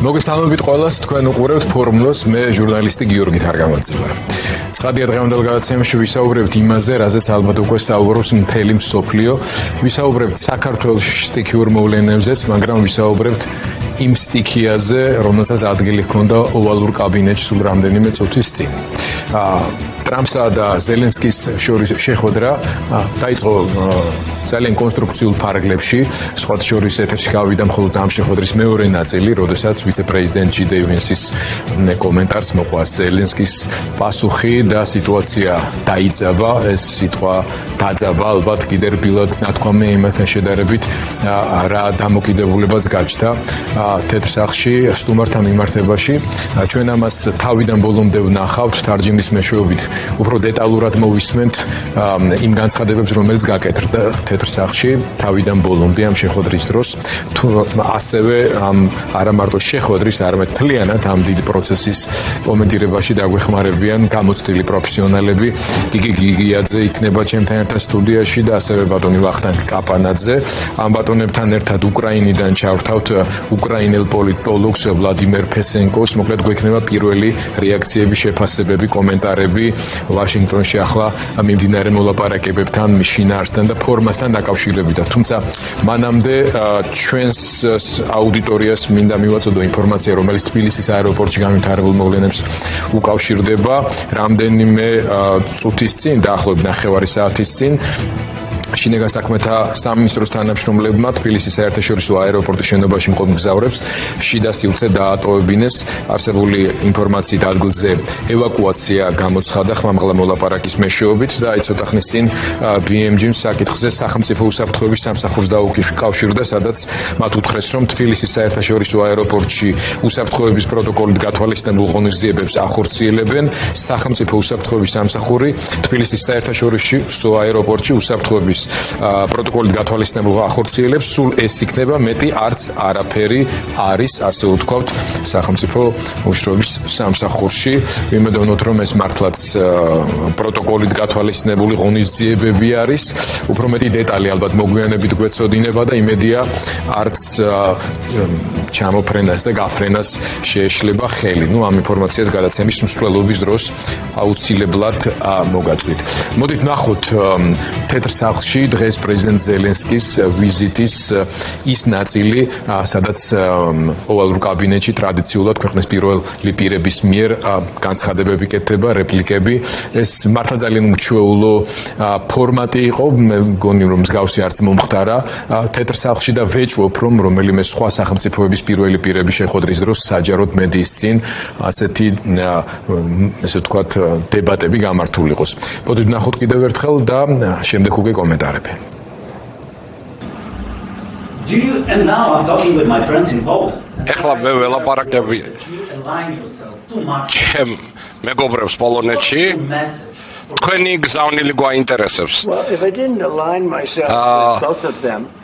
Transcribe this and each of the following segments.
მოგესალმებით ყველას, თქვენ უყურებთ ფორმულას, მე ჟურნალისტი გიორგი თარგამაძე ვარ. ცხადია დღევანდელ გადაცემაში ვისაუბრებთ იმაზე, რაზეც ალბათ უკვე საუბრობს მთელი მსოფლიო. ვისაუბრებთ საქართველოს სტიქიურ მოვლენებზეც, მაგრამ ვისაუბრებთ იმ სტიქიაზე, რომელსაც ადგილი ჰქონდა ოვალურ კაბინეტში სულ რამდენიმე წუთის წინ. ტრამპსა და ზელენსკის შორის შეხვედრა დაიწყო ძალიან კონსტრუქციულ ფარგლებში, სხვათა შორის ეთერში გავიდა მხოლოდ ამ შეხვედრის მეორე ნაწილი, როდესაც ვიცე-პრეზიდენტ ჯი დეი ვენსის კომენტარს მოყვა ზელენსკის პასუხი და სიტუაცია დაიძაბა, ეს სიტყვა დაძაბა ალბათ კიდევ რბილად ნათქვამია იმასთან შედარებით, რა დამოკიდებულებაც გაჩნდა თეთრ სახლში სტუმართა მიმართებაში. ჩვენ ამას თავიდან ბოლომდე ვნახავთ თარჯიმის მეშვეობით. უფრო დეტალურად მოვისმენთ იმ განცხადებებს, რომელიც გაკეთდა თეთრ სახლში თავიდან ბოლომდე ამ შეხვედრის დროს. ასევე არა მარტო შეხვედრის, არამედ მთლიანად ამ დიდი პროცესის კომენტირებაში დაგვეხმარებიან გამოცდილი პროფესიონალები. გიგი გიგიაძე იქნება ჩემთან ერთად სტუდიაში და ასევე ბატონი ვახტანგ კაპანაძე. ამ ბატონებთან ერთად უკრაინიდან ჩავრთავთ უკრაინელ პოლიტოლოგს ვლადიმერ ფესენკოს. მოკლედ გვექნება პირველი რეაქციები, შეფასებები, კომენტარები ვაშინგტონში ახლა მიმდინარე მოლაპარაკებებთან, მის შინაარსთან და ფორმასთან დაკავშირებით. თუმცა მანამდე ჩვენს აუდიტორიას მინდა მივაწოდო ინფორმაცია, რომელიც თბილისის აეროპორტში განვითარებულ მოვლენებს უკავშირდება. რამდენიმე წუთის წინ, დაახლოებით 9 საათის წინ შინაგან საქმეთა სამინისტროს თანამშრომლებმა თბილისის საერთაშორისო აეროპორტის შენობაში მყოფ მგზავრებს შიდა სივრცე დაატოვებინეს. არსებული ინფორმაციით ადგილზე ევაკუაცია გამოცხადა ხმამაღლა მოლაპარაკის მეშვეობით და აი ცოტა ხნის წინ BMG-მ საკითხზე სახელმწიფო უსაფრთხოების სამსახურს დაუკავშირდა, სადაც მათ უთხრეს, რომ თბილისის საერთაშორისო აეროპორტში უსაფრთხოების პროტოკოლით გათვალისწინებულ ღონისძიებებს ახორციელებენ. სახელმწიფო უსაფრთხოების სამსახური თბილისის საერთაშორისო აეროპორტში უსაფრთხოების პროტოკოლით გათვალისწინებულ ახორციელებს, სულ ეს იქნება მეტი არც არაფერი არის, ასე ვთქვათ, სახელმწიფო უშრობის სამსახურში. ვიმედოვნოთ, რომ ეს მართლაც პროტოკოლით გათვალისწინებული ღონისძიებები არის. უფრო მეტი დეტალი ალბათ მოგვიანებით გვეცოდინება და იმედია არც ჩამოფრენას და გაფრენას შეეშლება ხელი. ამ ინფორმაციას გადაცემის მსვლელობის დროს აუცილებლად მოგაწვით. მოდით ნახოთ თეთრ სახლში დღეს პრეზიდენტ ზელენსკის ვიზიტის ის ნაწილი, სადაც ოვალურ კაბინეტში ტრადიციულად ქვეყნის პირველი პირების მიერ განცხადებები კეთდება, რეპლიკები. ეს მართლა ძალიან უჩვეულო ფორმატი იყო, მე მგონი რომ მსგავსი არც მომხდარა თეთრ სახლში და ვეჭვობ, რომ რომელიმე სხვა სახელმწიფოების პირველი პირების შეხვედრის დროს საჯაროდ მედიის წინ ასეთი ესე ვთქვათ დებატები გამართული იყოს. მოდით ნახოთ კიდევ ერთხელ და შემდეგ უკვე კომენტარები. ეხლა მე ველაპარაკები ჩემ მეგობრებს პოლონეთში. თქვენი გზავნილი გვაინტერესებს.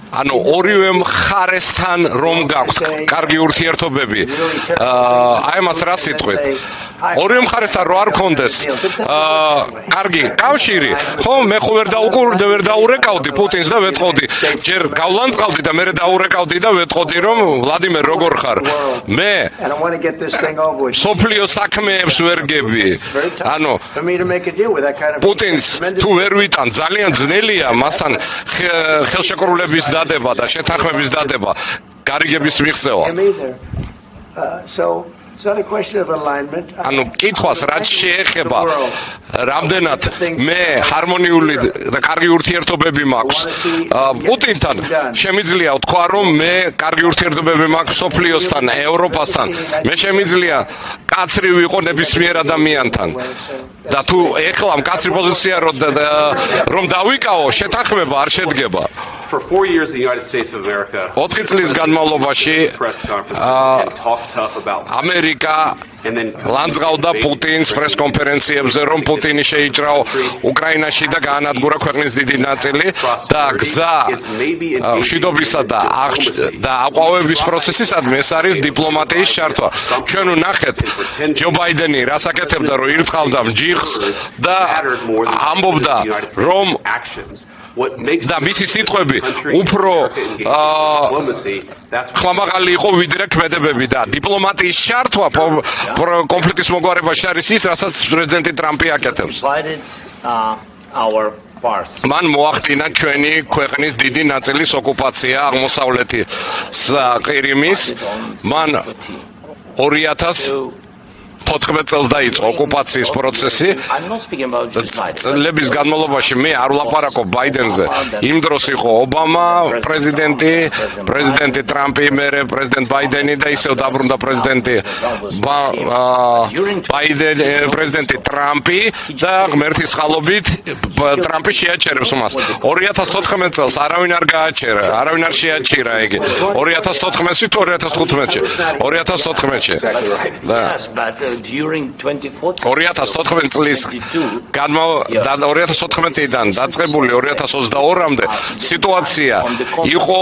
ანუ ორივე მხარესთან რომ გაქვთ კარგი ურთიერთობები, აი მას რა სიტყვით? ორივე მხარესთან რო არ გქონდეს კარგი კავშირი, ხო, მე ხო ვერ დაურეკავდი პუტინს და ვეტყოდი, ჯერ გავლანწყავდი და მერე დაურეკავდი და ვეტყოდი, რომ ვლადიმერ როგორ ხარ? მე სოფლიო საქმეებს ვერ გები. ანუ პუტინს თუ ვერ ვიტან, ძალიან ძნელია მასთან ხელშეკრულების დადება და შეთანხმების დადება, გარიგების მიღწევა. ანუ კითხვას რაც შეეხება რამდენად მე ჰარმონიული და კარგი ურთიერთობები მაქვს პუტინთან, შემიძლია ვთქვა, რომ მე კარგი ურთიერთობები მაქვს სოფლიოსთან, ევროპასთან. მე შემიძლია კაცრი ვიყო ნებისმიერ ადამიანთან. და თუ ეხლა მკაცრი პოზიცია რომ დავიკავო, შეთანხმება არ შედგება. For 4 years, the United States of America 4 წლის განმავლობაში ამერიკა ლანძღავდა პუტინს პრესკონფერენციებზე, რომ პუტინი შეიჭრაო უკრაინაში და გაანადგურა ქვეყნის დიდი ნაწილი და გზა მშვიდობისა და აყვავების პროცესისადმი ეს არის დიპლომატიის ჩართვა. ჩვენ ვნახეთ ჯო ბაიდენი რას აკეთებდა, რომ ირთხავდა მჯიხს და ამბობდა, რომ და მისი სიტყვები უფრო ხმამაღალი იყო ვიდრე ქმედებები და დიპლომატიის ჩართვა კონფლიქტის მოგვარებაში არის ის, რასაც პრეზიდენტი ტრამპი აკეთებს. მან მოახდინა ჩვენი ქვეყნის დიდი ნაწილის ოკუპაცია აღმოსავლეთის ყირიმის. მან 2014 წელს დაიწყო ოკუპაციის პროცესი. წლების განმავლობაში მე არ ვლაპარაკობ ბაიდენზე. იმ დროს იყო ობამა პრეზიდენტი ტრამპი, მერე პრეზიდენტ ბაიდენი და ისევ დაბრუნდა პრეზიდენტი ტრამპი და ღმერთის წყალობით ტრამპი შეაჩერებს მას. 2014 წელს არავინ არ გააჩერა, არავინ არ შეაჩერა იგი. 2014-ში თუ 2015-ში? 2014-ში. 2014 წლის 2014-დან დაწყებული 2022-მდე სიტუაცია იყო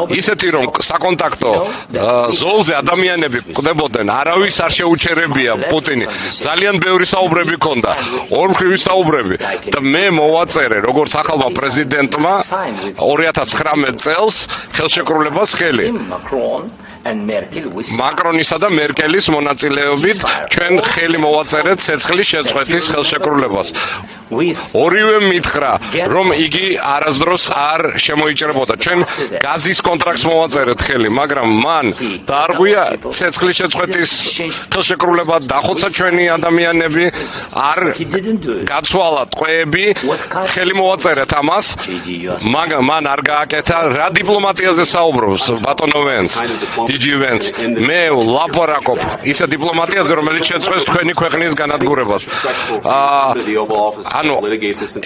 ისეთი, რომ საკონტაქტო ზოლზე ადამიანები კვდებოდნენ, არავის არ შეუჩერებია პუტინი. ძალიან ბევრი საუბრები ჰქონდა, ორმხრივი საუბრები და მე მოვაწერე როგორც ახალმა პრეზიდენტმა 2019 წელს ხელშეკრულებას ხელი. მაკრონისა და მერკელის მონაწილეობით ჩვენ ხელი მოვაწერეთ ცეცხლის შეწყვეტის ხელშეკრულებას. ორივე მითხრა, რომ იგი არასდროს არ შემოიჭრებოდა. ჩვენ გაზის კონტრაქტს მოვაწერეთ ხელი, მაგრამ მან დაარღვია ცეცხლის შეწყვეტის ხელშეკრულება, დახოცა ჩვენი ადამიანები, არ გაცვალა ტყვეები, ხელი მოვაწერეთ ამას, მაგრამ მან არ გააკეთა. რა დიპლომატიაზე საუბრობს ბატონო ვენს? მე ვლაპარაკობ ისე დიპლომატიაზე, რომელიც შეწყვეტს თქვენი ქვეყნის განადგურებას. ანუ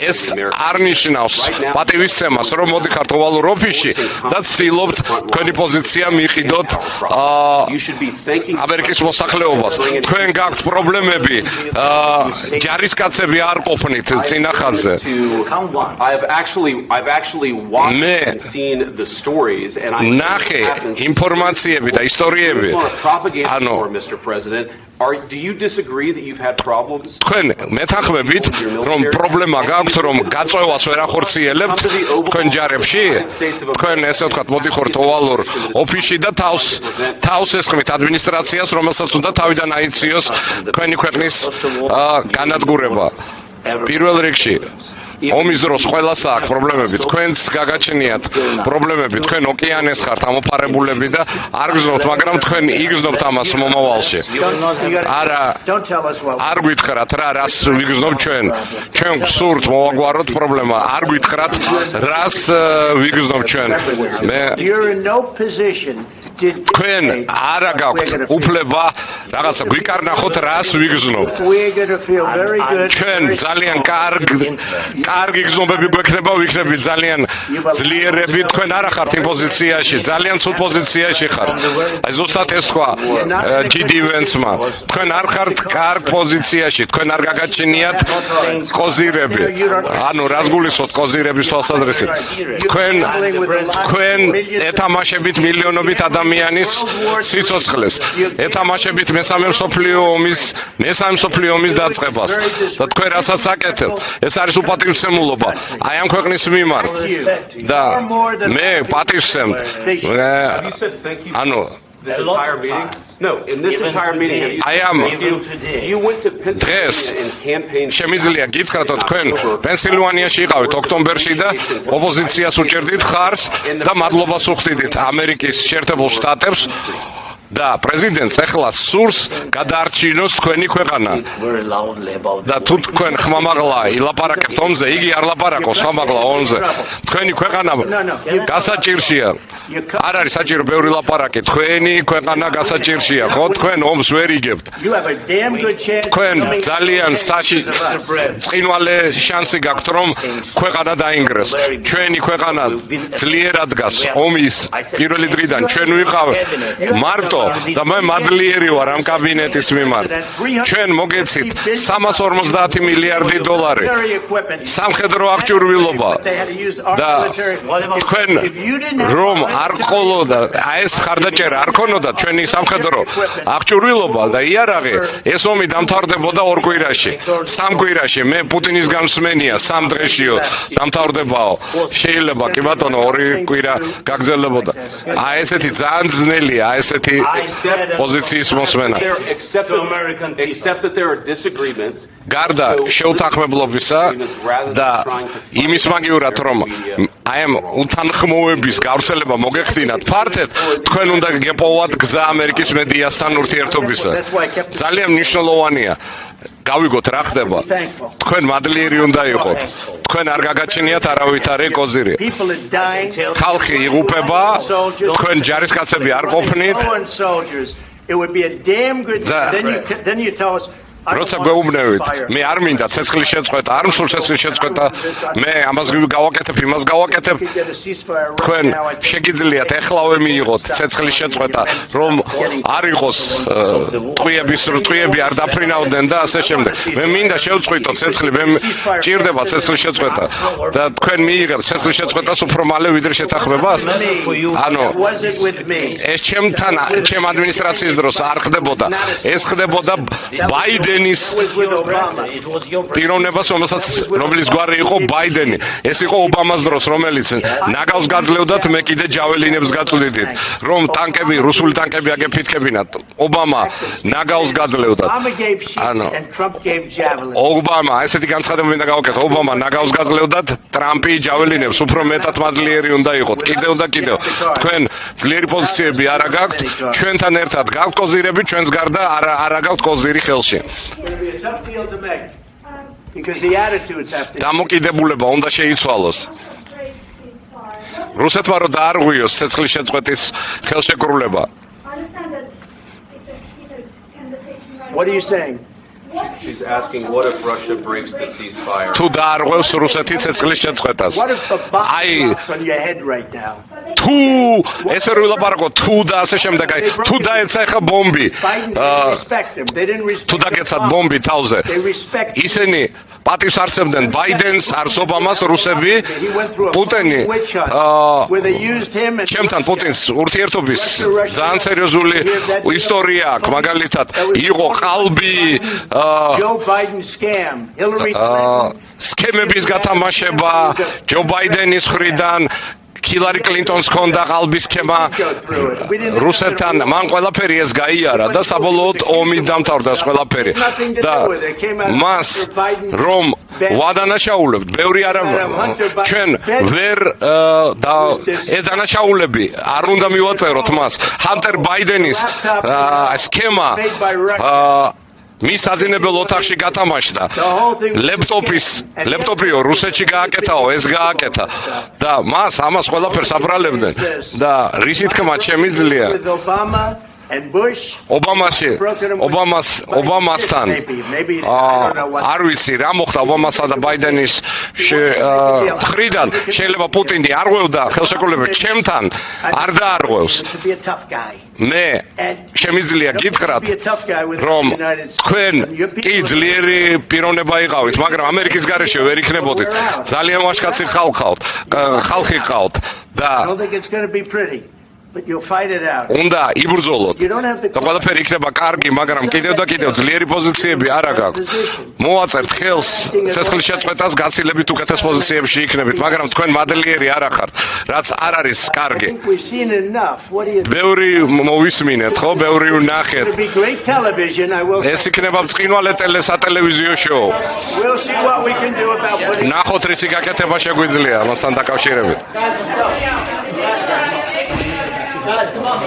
ეს არ ნიშნავს პატივისცემას, რომ მოდიხართ ოვალურ ოფისში და ცდილობთ თქვენი პოზიცია მიყიდოთ ამერიკის მოსახლეობას. თქვენ გაქვთ პრობლემები, ჯარისკაცები არ ყოფნით წინა ხაზზე. მე ნახე ინფორმაციები და ისტორიები. ანუ თქვენ მეთანხმებით, რომ პრობლემა გაქვთ, რომ გაწევას ვერ ახორციელებთ თქვენ ჯარებში? თქვენ ესე ვთქვათ, მოდიხართ ოვალურ ოფისში და თავს ესხმით ადმინისტრაციას, რომელსაც უნდა თავიდან აიციოს თქვენი ქვეყნის განადგურება. პირველ რიგში ომის დროს ყველას აქვს პრობლემები, თქვენც გაგაჩნიათ პრობლემები, თქვენ ოკეანეს ხართ ამოფარებულები და არ გზნობთ, მაგრამ თქვენ იგზნობთ ამას მომავალში. არ გვითხრათ რას ვიგზნობ ჩვენ. ჩვენ გსურთ მოვაგვაროთ პრობლემა, არ გვითხრათ რას ვიგზნობ ჩვენ. თქვენ არა გაქვთ უფლება რაღაცა გვიკარნახოთ რას ვიგზნობთ. ჩვენ ძალიან კარგი გზნობები გვექნება, ვიქნებით ძალიან ძლიერები. თქვენ არა ხართ იმ პოზიციაში, ძალიან ცუდ პოზიციაში ხართ. აი ზუსტად ეს თქვა ჯიდი ვენსმა. თქვენ არ ხართ კარგ პოზიციაში, თქვენ არ გაგაჩნიათ კოზირები. ანუ რას გულისხმობთ კოზირების თვალსაზრისით? თქვენ ეთამაშებით მილიონობით ადამიანის სიცოცხლეს, ეთამაშებით მესამე მსოფლიო ომის დაწყებას და თქვენ რასაც აკეთებთ, ეს არის უპატივცემულობა აი ამ ქვეყნის მიმართ და მე პატივცემთ. ანუ დღეს შემიძლია გითხრათ, თქვენ პენსილვანიაში იყავით ოქტომბერში და ოპოზიციას უჭერდით ხარს და მადლობას უხდიდით ამერიკის შეერთებულ შტატებს და პრეზიდენტს ეხლა სურს გადაარჩინოს თქვენი ქვეყანა. და თუ თქვენ ხმამაღლა ილაპარაკებთ ომზე, იგი არ ლაპარაკობს ხმამაღლა ომზე. თქვენი ქვეყანა გასაჭირშია. არ არის საჭირო ბევრი ლაპარაკი. თქვენი ქვეყანა გასაჭირშია, ხო? თქვენ ომს ვერ იგებთ. თქვენ ძალიან ბრწყინვალე შანსი გაქვთ, რომ ქვეყანა დაინგრეს. ჩვენი ქვეყანა ძლიერად დგას ომის პირველი დღიდან. ჩვენ ვიყავ მარტო და მე მადლიერი ვარ ამ კაბინეტის მიმართ. ჩვენ მოგეცით 350 მილიარდი დოლარი სამხედრო აღჭურვილობა და თქვენ რომ არ ყოლოდა ეს ხარდაჭერა არ ქონოდა ჩვენი სამხედრო აღჭურვილობა და იარაღი ეს ომი დამთავრდებოდა 2 კვირაში 3 კვირაში მე პუტინის გამსმენია 3 დღეშიო დამთავრდებაო შეიძლება კი ბატონო 2 კვირა გაგრძელებოდა აი ესეთი ძალიან ძნელია აი ესეთი პოზიციის მოსმენა Except that there are disagreements. გარდა შეუთანხმებლობისა და იმის მაგივრად რომ აი ამ უთანხმოების გავრცელება მოგეხდინათ ფართედ თქვენ უნდა გეპოვათ გზა ამერიკის მედიასთან ურთიერთობისა ძალიან მნიშვნელოვანია გავიგოთ რა ხდება თქვენ მადლიერი უნდა იყოთ თქვენ არ გაგაჩინიათ არავითარი კოზირი ხალხი იღუპება თქვენ ჯარისკაცები არ ყოფნით It would be a damn good then you tell us როცა გვეუბნებით მე არ მინდა ცეცხლის შეწყვეტა არ მსურს ცეცხლის შეწყვეტა მე ამას გავაკეთებ იმას გავაკეთებ თქვენ შეგიძლიათ ეხლავე მიიღოთ ცეცხლის შეწყვეტა რომ არ იყოს ტყვიები არ დაფრინავდნენ და ასე შემდეგ მე მინდა შევწყვიტო ცეცხლი მე ჭირდება ცეცხლის შეწყვეტა და თქვენ მიიღებთ ცეცხლის შეწყვეტას უფრო მალე ვიდრე შეთანხმებას ანუ ეს ჩემთან ჩემ ადმინისტრაციის დროს არ ხდებოდა ეს ხდებოდა ბაიდენის პიროვნებას რომელიც გვარი იყო ბაიდენი ეს იყო ობამას დროს რომელიც ნაგავს გაძლევდათ მე კიდე ჯაველინებს გაწვდიდით რომ ტანკები რუსული ტანკები აგეფითქებინათ ობამა ნაგავს გაძლევდათ ანუ ობამა ესეთი განცხადება მინდა გავაკეთო ობამა ნაგავს გაძლევდათ ტრამპი ჯაველინებს უფრო მეტად მადლიერი უნდა იყოთ კიდევ და კიდევ თქვენ ძლიერი პოზიციები არ აგაქვთ ჩვენთან ერთად გაქვთ კოზირები ჩვენს გარდა არ აგაქვთ კოზირი ხელში დამოკიდებულება უნდა შეიცვალოს რუსეთმა რო დაარღვიოს ცეცხლის შეწყვეტის ხელშეკრულება What are you saying? She's asking what if Russia breaks the ceasefire? თუ დაარღვევს რუსეთი ცეცხლის შეწყვეტას What if the bomb drops on your head right now? თუ ესე რო ვილაპარაკო თუ და ასე შემდეგ აი თუ დაეცა ხა ბომბი თუ დაგეცათ ბომბი თავზე ისინი პატივს არსებდნენ ბაიდენს არს ობამას რუსები პუტინი ჩემთან პუტინს ურთიერთობის ძალიან სერიოზული ისტორია აქვს მაგალითად იყო ყალბი Joe Biden scam, Hillary Clinton სქემების გათამაშება ჯო ბაიდენის მხრიდან ჰილარი კლინტონს ჰქონდა ყალბის სქემა რუსეთთან მან ყველაფერი ეს გაიარა და საბოლოოდ ომი დამთავრდა ეს ყველაფერი და მას რომ ვადანაშაულებთ ბევრი არა ჩვენ ვერ და ეს დანაშაულები არ უნდა მივაწეროთ მას ჰანტერ ბაიდენის სქემა მის საძინებელ ოთახში გათამაშდა ლეპტოპიო რუსეთში გააკეთაო ეს გააკეთა და მას ამას ყველაფერს აბრალებდნენ და რისი თქმა შემიძლია ობამასთან არ ვიცი რა მოხდა ობამასა და ბაიდენის მხრიდან შეიძლება პუტინი არღვევდა ხელშეკრულებას ჩემთან არ დაარღვევს მე შემიძლია გითხრათ რომ თქვენ კი ძლიერი პიროვნება იყავით მაგრამ ამერიკის გარეშე ვერ იქნებოდით ძალიან ვაჟკაცი ხალხი ყავთ და But you'll fight it out. უნდა იბრძოლოთ და ყველაფერი იქნება კარგი მაგრამ კიდევ და კიდევ ძლიერი პოზიციები არ აქვს მოვაწერთ ხელს ცეცხლის შეწყვეტას გაცილებით უკეთეს პოზიციებში იქნებით მაგრამ თქვენ მადლიერი არ ახართ რაც არ არის კარგი ბევრი მოვისმინეთ ხო ბევრი ვნახეთ ეს იქნება ბრწყინვალე სატელევიზიო შოუ ნახოთ რისი გაკეთება შეგვიძლია ამასთან დაკავშირებით Guys, come on.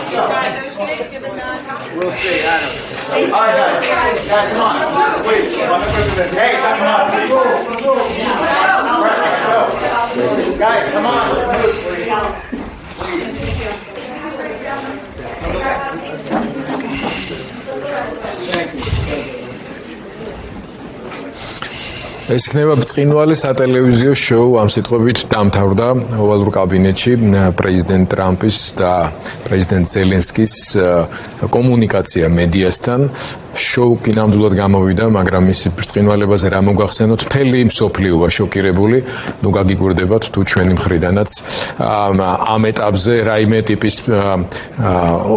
We'll see. I don't know. All right, guys, come on. Wait, hey, come on. Guys, come on. ეს იქნება ბრწყინვალე სატელევიზიო შოუ ამ სიტყვებით დამთავრდა ოვალურ კაბინეტში პრეზიდენტ ტრამპის და პრეზიდენტ ზელენსკის კომუნიკაცია მედიასთან შოკი ნამდვილად გამოვიდა, მაგრამ მისი ბრწყინვალებაზე რა მოგახსენოთ, მთელი მსოფლიოა შოკირებული, ნუ გაგიგურდებათ თუ ჩვენი მხრიდანაც ამ ეტაპზე რაიმე ტიპის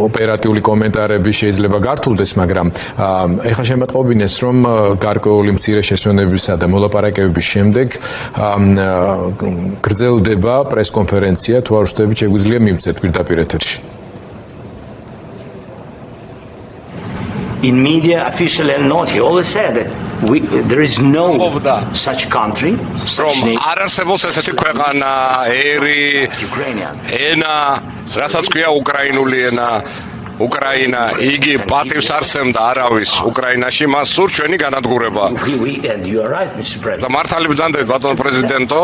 ოპერატიული კომენტარები შეიძლება გართულდეს, მაგრამ ეხლა შემატყობინეს, რომ გარკვეული მცირე შესვენებისა და მოლაპარაკებების შემდეგ გრძელდება პრესკონფერენცია, თუ არ ვშთებით, შეგვიძლია მივცეთ პირდაპირ ეთერში. In media, officially and not, he always said that there is no such country, such nation. არ არსებობს ესეთი ქვეყანა, ერი, ენა, რასაც ქვია უკრაინული ენა, უკრაინა, იგი პატივს არსებდა არავის უკრაინაში, მას სურს ჩვენი განადგურება. And you are right, Mr. President. და მართალი ბრძანდებით, ბატონო პრეზიდენტო,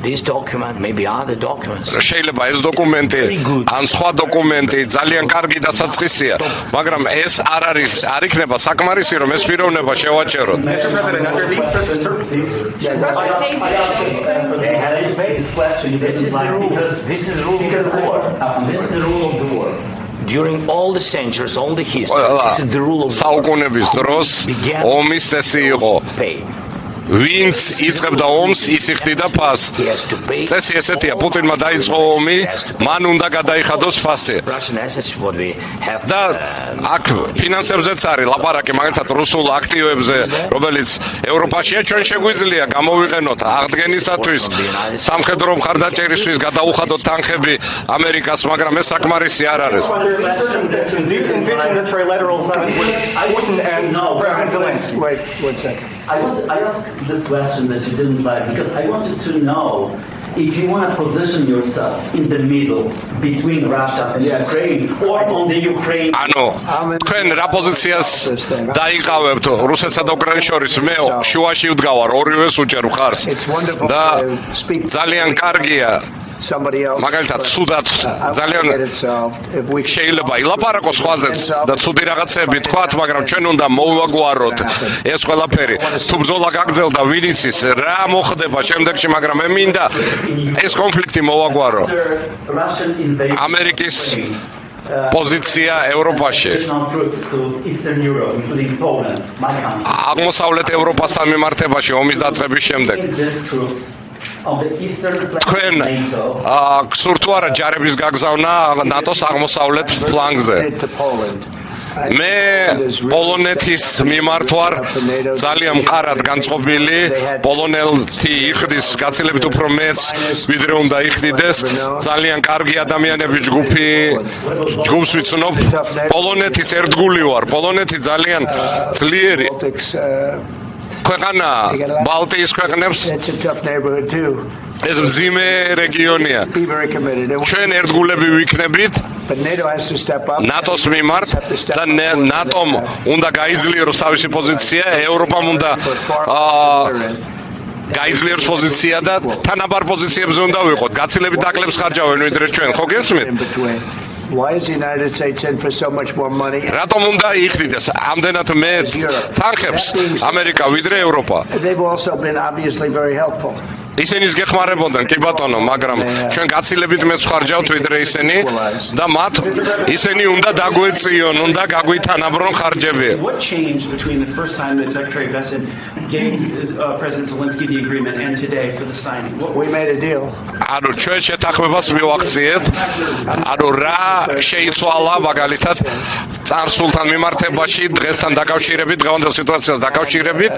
This document, maybe other documents. შეიძლება ეს დოკუმენტი ან სხვა დოკუმენტი ძალიან კარგი დასაწყისია, მაგრამ ეს არ იქნება საკმარისი, რომ ეს პიროვნება შევაჩეროთ. Mr. President, under these This is the rule of the war. This is the rule of the war. During all the centuries, all the history, this is the rule of the war. საუკუნეების დროს ომის წესი იყო. ვინც იწყებდა ომს, ის იხდიდა ფასს. წესი ესეთია, პუტინმა დაიწყო ომი, მან უნდა გადაიხადოს ფასი. და აქ ფინანსებზეც არის ლაპარაკი, მაგალითად რუსულ აქტივებზე, რომელიც ევროპაშია, ჩვენ შეგვიძლია გამოვიყენოთ აღდგენისათვის, სამხედრო მხარდაჭერისთვის, გადაუხადოთ თანხები ამერიკას, მაგრამ ეს საკმარისი არ არის. Wait one second. I asked this question that you didn't like because I wanted to know if you want to position yourself in the middle between Russia and Ukraine or on the Ukraine. ანუ თქვენ რა პოზიციას დაიყავებთ რუსეთსა და უკრაინის შორის? მე შუაში ვდგავარ, ორივეს უჭერ მხარს და ძალიან კარგია. მაგალითად, ცუდად ძალიან შეიძლება ილაპარაკოს სხვაზე და ცუდი რაღაცები თქვათ, მაგრამ ჩვენ უნდა მოვაგვაროთ ეს ყველაფერი. თუ ბრძოლა გაგრძელდა, ვინ იცის რა მოხდება შემდეგში, მაგრამ მე მინდა ეს კონფლიქტი მოვაგვარო. ამერიკის პოზიცია ევროპაში, აღმოსავლეთ ევროპასთან მიმართებაში ომის დაწყების შემდეგ. თქვენ გსურთ თუ არა ჯარების გაგზავნა ნატოს აღმოსავლეთ ფლანგზე? მე პოლონეთის მიმართ ვარ ძალიან მყარად განწყობილი. პოლონელთი იხდის გაცილებით უფრო მეც, ვიდრე უნდა იხდიდეს. ძალიან კარგი ადამიანების ჯგუფს ვიცნობ. პოლონეთის ერთგული ვარ. პოლონეთი ძალიან ძლიერი ქვეყანა ბალტიის ქვეყნებს. ეს მძიმე რეგიონია. ჩვენ ერთგულები ვიქნებით ნატოს მიმართ და ნატომ უნდა გაიძლიეროს თავისი პოზიცია, ევროპამ უნდა გაიძლიეროს პოზიცია და თანაბარ პოზიციებზე უნდა ვიყოთ. გაცილებით აკლებს ხარჯავენ ვიდრე ჩვენ, ხო გესმით? Why is the United States in for so much more money? რატომ უნდა იხდიდეს ამდენად მეტ თანხებს ამერიკა ვიდრე ევროპა? They've also been obviously very helpful. ისინი გეხმარებოდნენ, კი ბატონო, მაგრამ ჩვენ გაცილებით მეც ხარჯავთ ვიდრე ისინი და მათ ისინი უნდა დაგვეწიონ, უნდა გაგვითანაბრონ ხარჯები. What changed between the first time that Secretary Bessent gave President Zelensky the agreement and today for the signing? We made a deal. ანუ ჩვენ შეთანხმებას მივახციეთ. ანუ რა შეიცვალა მაგალითად წარსულთან მიმართებაში დღესთან დაკავშირებით, დღევანდელ სიტუაციას დაკავშირებით,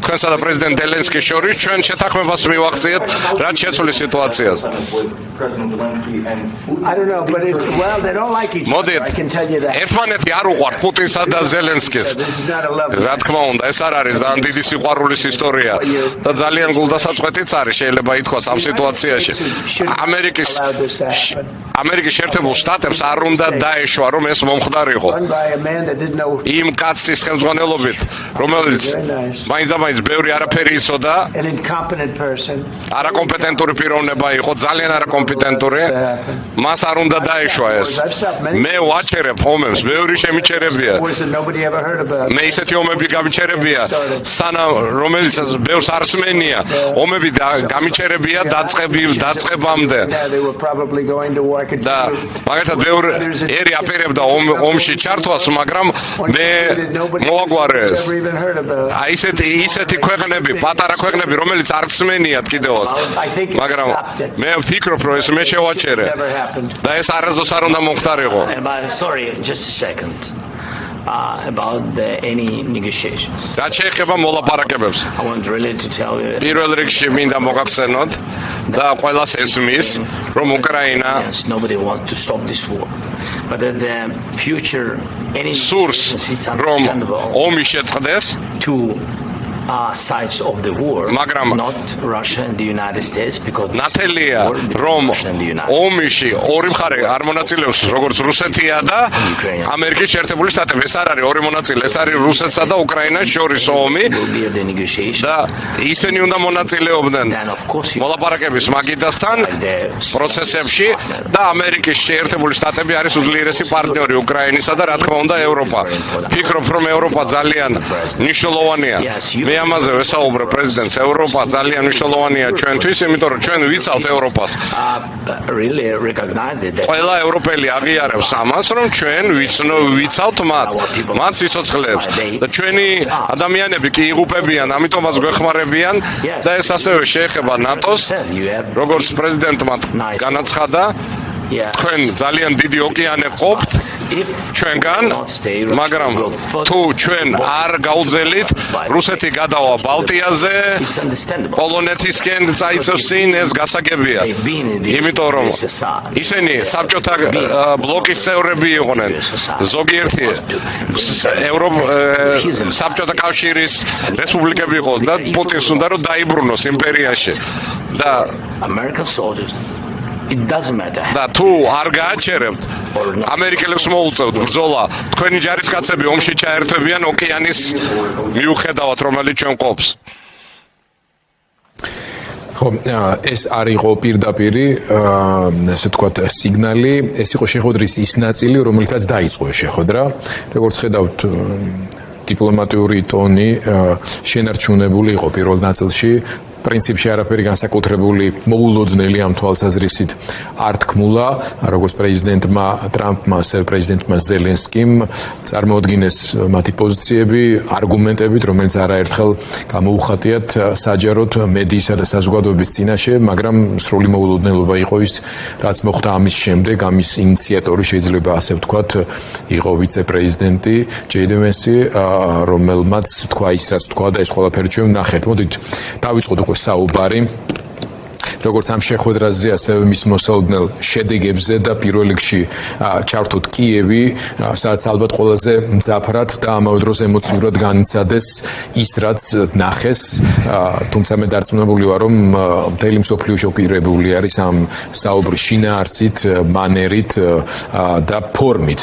თქვენსა და პრეზიდენტ ზელენსკის შორის ჩვენ შეთანხმებას მივახციეთ. რაც შეცვლის სიტუაციას. I don't know, but they don't like each other. I can tell you that. ერთმანეთი არ უყვართ პუტინსა და ზელენსკის. რა თქმა უნდა, ეს არ არის ძალიან დიდი სიყვარულის ისტორია და ძალიან გულდასაწყვეტიც არის, შეიძლება ითქვას ამ სიტუაციაში. ამერიკის შეერთებულ შტატებს არ უნდა დაეშვა, რომ ეს მომხდარიყო. იმ კაცის ხელმძღვანელობით, რომელიც მაინც-მაინც ბევრი არაფერი იცოდა. An incompetent person. არაკომპეტენტური პიროვნება იყო, ძალიან არაკომპეტენტური. მას არ უნდა დაეშვა ეს. მე ვაჩერებ ომებს, ბევრი შემიჩერებია. მე ისეთი ომები გამიჩერებია, სანამ რომელიც ბევრს არ სმენია, ომები გამიჩერებია დაწყებამდე. და მაგალითად ბევრი ერი აპირებდა ომში ჩართვას, მაგრამ მე მოვაგვარეს. აი ისეთი ქვეყნები, პატარა ქვეყნები, რომელიც არ სმენიათ კიდევაც. მაგრამ მე ვფიქრობ, რომ ეს მე შევაჩერე. და ეს არასდროს არ უნდა მომხდარიყო. Sorry, just a second. About any negotiations. რაც შეეხება მოლაპარაკებებს. I want really to tell you. პირველ რიგში მინდა მოგახსენოთ და ყველას ესმის, რომ უკრაინა Yes, nobody wants to stop this war. But the future any სურს რომ ომი შეწყდეს two sides of the war, მაგრამ not Russia and the United States, because ნათელია რომ ომში ორი მხარე არ მონაწილეობს, როგორც რუსეთია და ამერიკის შეერთებული შტატები. ეს არ არის ორი მონაწილე, ეს არის რუსეთსა და უკრაინას შორის ომი და ისინი უნდა მონაწილეობდნენ მოლაპარაკების მაგიდასთან პროცესებში და ამერიკის შეერთებული შტატები არის უძლიერესი პარტნიორი უკრაინისა და რა თქმა უნდა ევროპა. ფიქრობ რომ ევროპა ძალიან მნიშვნელოვანია. მე ამაზე ვესაუბრებ პრეზიდენტს, ევროპა ძალიან მნიშვნელოვანია ჩვენთვის, იმიტომ რომ ჩვენ ვიცავთ ევროპას. ყველა ევროპელი აღიარებს ამას, რომ ჩვენ ვიცავთ მათ სიცოცხლეებს და ჩვენი ადამიანები კი იღუპებიან, ამიტომაც გვეხმარებიან და ეს ასევე შეეხება ნატოს, როგორც პრეზიდენტმა განაცხადა. თქვენ ძალიან დიდი ოკეანე ყოფთ ჩვენგან, მაგრამ თუ ჩვენ არ გაუძელით, რუსეთი გადავა ბალტიაზე, პოლონეთისკენ წაიწევს წინ, ეს გასაგებია. იმიტომ რომ ისინი საბჭოთა ბლოკის წევრები იყვნენ. ზოგიერთი საბჭოთა კავშირის რესპუბლიკები იყო და პუტინს უნდა რომ დაიბრუნოს იმპერიაში. და it doesn't matter. და თუ არ გააჩერებთ, ამერიკელებს მოუწევთ ბრძოლა, თქვენი ჯარისკაცები ომში ჩაერთვებიან ოკეანის მიუხედავად, რომელიც ჩვენ ყოფს. ხო, ეს არ იყო პირდაპირი, ასე ვთქვათ, სიგნალი, ეს იყო შეხვედრის ის ნაწილი, რომელიცაც დაიწყო შეხვედრა. როგორც ხედავთ, დიპლომატიური ტონი შენარჩუნებული იყო პირველ ნაწილში. პრინციპში არაფერი განსაკუთრებული მოულოდნელი ამ თვალსაზრისით არ თქმულა, როგორც პრეზიდენტმა ტრამპმა, ასევე პრეზიდენტმა ზელენსკიმ წარმოუდგინეს მათი პოზიციები, არგუმენტებით, რომელიც არაერთხელ გამოუხატიათ საჯაროდ მედიისა და საზოგადოების წინაშე, მაგრამ სრული მოულოდნელობა იყო ის, რაც მოხდა ამის შემდეგ, ამის ინიციატორი შეიძლება ასე ვთქვათ, იყო ვიცე-პრეზიდენტი ჯეიდი ვენსი, რომელმაც თქვა ის, რაც თქვა და ეს ყველაფერი ჩვენ ვნახეთ. მოდით დავიწყოთ საუბარი როგორც ამ შეხვედრაზე, ასევე მის მოსალოდნელ შედეგებზე და პირველ რიგში ჩართოთ კიევი, სადაც ალბათ ყველაზე მძაფრად და ამავე დროს ემოციურად განიცადეს ის, რაც ნახეს, თუმცა მე დარწმუნებული ვარ, რომ მთელი მსოფლიო შოკირებული არის ამ საუბრის შინაარსით, მანერით და ფორმით.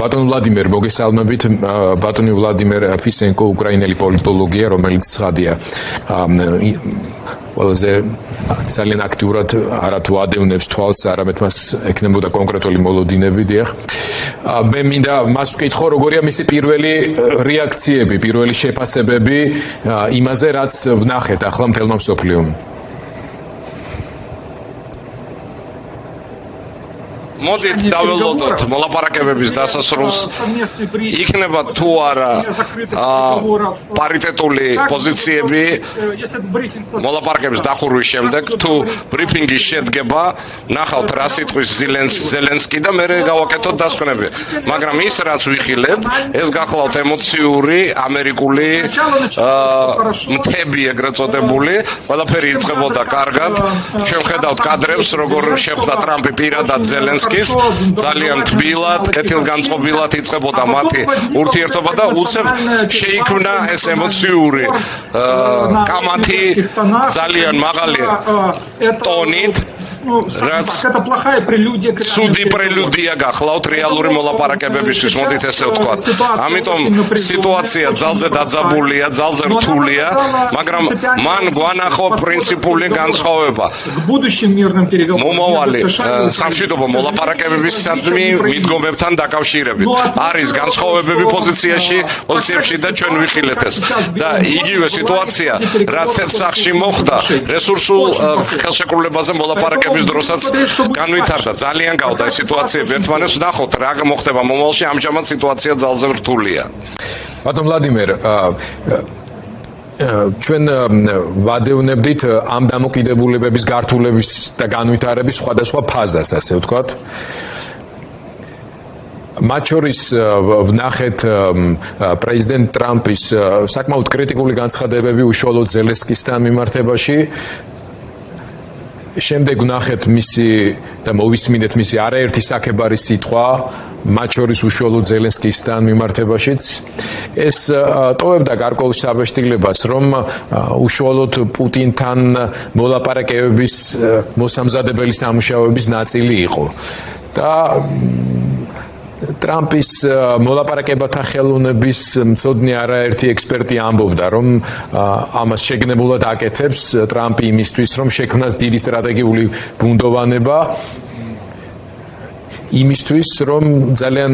ბატონ ვლადიმერ, მოგესალმებით. ბატონი ვლადიმერ ფისენკო, უკრაინელი პოლიტოლოგია, რომელიც ცხადია ყველაზე ძალიან აქტიურად არათუ ადევნებს თვალს, არამედ მას ექნებოდა კონკრეტული მოლოდინები, დიახ. მე მინდა მას ვკითხო, როგორია მისი პირველი რეაქციები, პირველი შეფასებები იმაზე, რაც ვნახეთ ახლა მთელმა მსოფლიომ. მოდით დაველოდოთ მოლაპარაკებების დასასრულს. იქნება თუ არა პარიტეტული პოზიციები მოლაპარაკების დახურვის შემდეგ, თუ ბრიფინგი შედგება, ნახავთ რა სიტყვის ზელენსკი და მე გავაკეთოთ დასკვნები. მაგრამ ის რაც ვიხილებ, ეს გახლავთ ემოციური ამერიკული მთები ეგრეთ წოდებული, ყველაფერი იწყებოდა კარგად. ჩვენ ხედავთ კადრებს, როგორ შეხვდა ტრამპი პირადად ზელენსკის, ძალიან თბილად, კეთილგანწყობილად იწყებოდა მათი ურთიერთობა და უცებ შეიქმნა ეს ემოციური კამათი ძალიან მაღალი ტონით это плохая прелюдия к Ცუდი პრელუდია გახლავთ რეალური მოლაპარაკებებისთვის, მოდით ესე ვთქვათ. ამიტომ სიტუაცია ძალზე დაძაბულია, ძალზე რთულია, მაგრამ მან გვანახო პრინციპული განსხვავება. მომავალი სამშვიდობო მოლაპარაკებებისადმი მიდგომებთან დაკავშირებით. არის განსხვავებები პოზიციებში და ჩვენ ვიხილეთ ეს. და იგივე სიტუაცია, რაც ერთ სახში მოხდა, რესურსულ ხელშეკრულებაზე მოლაპარაკების დროსაც განვითარდა. ძალიან გავდა ეს სიტუაციები ერთმანეთს ვნახოთ რა მოხდება მომავალში, ამჟამად სიტუაცია ძალზე რთულია. ბატონ ვლადიმერ, ჩვენ ვადევნებდით ამ დამოკიდებულებების გართულების და განვითარების სხვადასხვა ფაზას, ასე ვთქვათ. მათ შორის ვნახეთ პრეზიდენტ ტრამპის საკმაოდ კრიტიკული განცხადებები უშუალოდ ზელენსკისთან მიმართებაში. შემდეგ ვნახეთ მისი და მოვისმინეთ მისი არაერთი საქებარი სიტყვა, მათ შორის უშუალოდ ზელენსკისთან მიმართებაშიც. ეს ტოვებდა გარკვეულ შთაბეჭდილებას, რომ უშუალოდ პუტინთან მოლაპარაკებების მოსამზადებელი სამუშაოების ნაწილი იყო. და ტრამპის მოლაპარაკებათა ხელოვნების მცოდნე არაერთი ექსპერტი ამბობდა, რომ ამას შეგნებულად აკეთებს ტრამპი იმისთვის, რომ შექმნას დიდი სტრატეგიული ბუნდოვანება იმისთვის, რომ ძალიან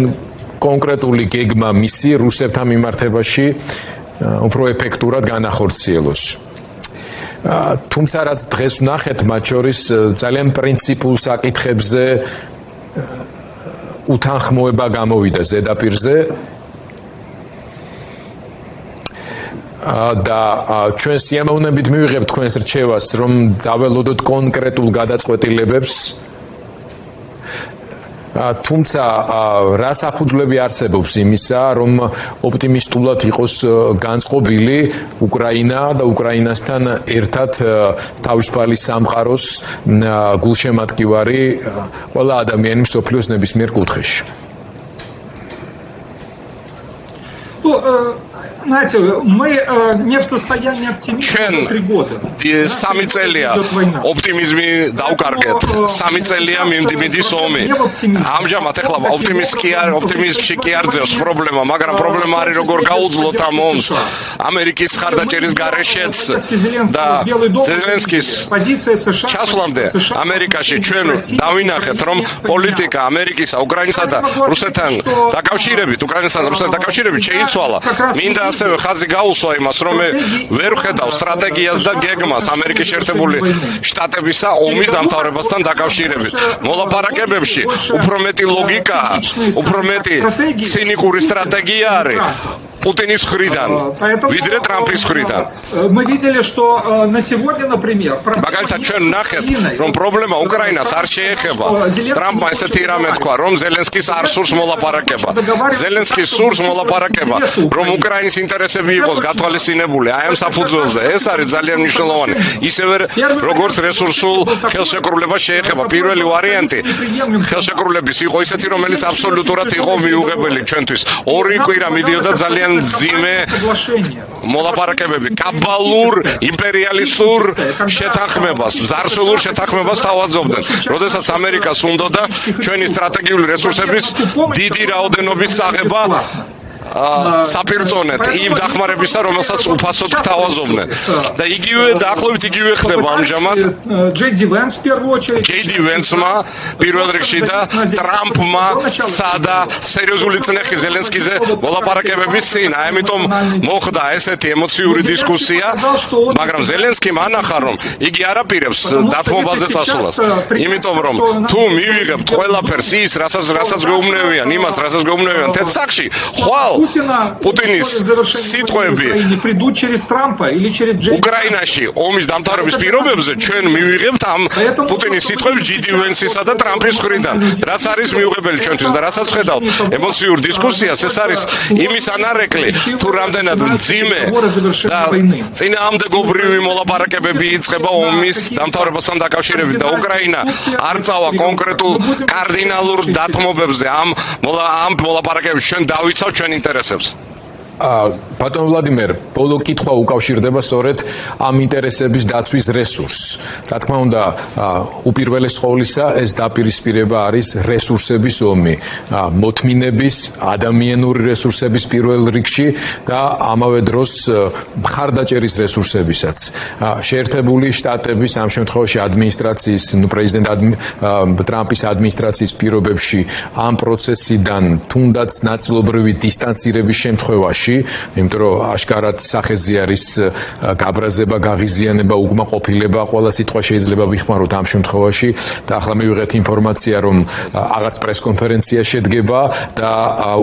კონკრეტული გეგმა მისი რუსებთან მიმართებაში უფრო ეფექტურად განახორციელოს. თუმცა რაც დღეს ვნახეთ, მათ შორის ძალიან პრინციპულ საკითხებზე უთანხმოება გამოვიდა ზედაპირზე და ჩვენ სიამოვნებით მივიღებთ თქვენს რჩევას, რომ დაველოდოთ კონკრეტულ გადაწყვეტილებებს. თუმცა რა საფუძვლები არსებობს იმისა, რომ ოპტიმისტულად იყოს განწყობილი უკრაინა და უკრაინასთან ერთად თავისუფალი სამყაროს გულშემატკივარი ყველა ადამიანი მსოფლიოს ნებისმიერ კუთხეში. Знаете, мы не в состоянии оптимизма 3 года. სამი წელია ოპტიმიზმი დავკარგეთ. სამი წელია მიმდინის ომი. ამჟამად ახლა ოპტიმიზმში კი არ ძევს პრობლემა, მაგრამ პრობლემა არის როგორ გაუძლოთ ამ ომს. ამერიკის ხარდაჭერის გარეშეც და ზელენსკის ჩასვლამდე ამერიკაში ჩვენ დავინახეთ, რომ პოლიტიკა ამერიკისა, უკრაინისა და რუსეთთან დაკავშირებით, შეიცვალა. მინდა ასევე ხაზი გაუსვა იმას, რომ მე ვერ ვხედავ სტრატეგიას და გეგმას ამერიკის შეერთებული შტატებისა ომის დამთავრებასთან დაკავშირებით. მოლაპარაკებებში უფრო მეტი ლოგიკა, უფრო მეტი ცინიკური სტრატეგია არის Путиნის მხრიდან, ვიდრე ტრამპის მხრიდან. Мы видели, что на сегодня, например, მაგალითად ჩვენ ვნახეთ, რომ პრობლემა უკრაინას არ შეეხება. ტრამპმა ესეთი რამე თქვა, რომ ზელენსკის არ სურს მოლაპარაკება. ზელენსკის სურს მოლაპარაკება, რომ უკრაინის ინტერესები იყოს გათვალისწინებული აი ამ საფუძველზე. ეს არის ძალიან მნიშვნელოვანი. ისევე როგორც რესურსულ ხელშეკრულებას შეეხება. პირველი ვარიანტი ხელშეკრულების იყო ისეთი, რომელიც აბსოლუტურად იყო მიუღებელი ჩვენთვის. ორი კვირა მიდიოდა ძალიან ძიმე მოლაპარაკებები კაბალურ იმპერიალისტურ შეთანხმებას, ზარცულურ შეთანხმებას თავაზობდნენ. როდესაც ამერიკას უნდოდა ჩვენი სტრატეგიული რესურსების დიდი რაოდენობის წაღება საპირწონეთ იმ დახმარებისა, რომელსაც უფასოდ გთავაზობდნენ. და იგივე დაახლოებით იგივე ხდება ამჟამად. ჯეი დი ვენსმა პირველ რიგში და ტრამპმა სადა სერიოზული წნეხი ზელენსკიზე მოლაპარაკებების წინ. ამიტომ მოხდა ესეთი ემოციური დისკუსია, მაგრამ ზელენსკიმ ანახა, რომ იგი არ აპირებს დათმობაზე წასვლას. იმიტომ რომ თუ მივიღებთ ყველაფერს ის, რასაც გვეუბნებიან, იმას, რასაც გვეუბნებიან თეთრ-სახში, ხვალ Путиნის სიტყვები უკრაინაში ომის დამთავრების პირობებზე ჩვენ მივიღებთ ამ პუტინის სიტყვებს ჯი დი ვენსისა და ტრამპის მხრიდან. რაც არის მიუღებელი ჩვენთვის და რასაც ხედავთ ემოციურ დისკუსიას, ეს არის იმის ანარეკლი, თუ რამდენად მძიმე და წინააღმდეგობრივი მოლაპარაკებები იწყება ომის დამთავრებასთან დაკავშირებით და უკრაინა არ წავა კონკრეტულ კარდინალურ დათმობებზე ამ მოლაპარაკებებში. ჩვენ დავიცავთ ჩვენ ინტერესებს. ბატონ ვლადიმერ, ბოლო კითხვა უკავშირდება სწორედ ამ ინტერესების დაცვის რესურსს. Რა თქმა უნდა, უპირველეს ყოვლისა ეს დაპირისპირება არის რესურსების ომი, მოთმინების, ადამიანური რესურსების პირველ რიგში და ამავე დროს მხარდაჭერის რესურსებისაც. შეერთებული შტატების ამ შემთხვევაში ადმინისტრაციის, პრეზიდენტ ტრამპის ადმინისტრაციის პირობებში ამ პროცესიდან თუნდაც ნაწილობრივი დისტანცირების შემთხვევაში, იმიტომ რომ აშკარად სახეზე არის გაბრაზება, გაღიზიანება, უკმაყოფილება, ყველა სიტყვა შეიძლება ვიხმაროთ ამ შემთხვევაში და ახლა მივიღეთ ინფორმაცია, რომ აღარც პრესკონფერენცია შედგება და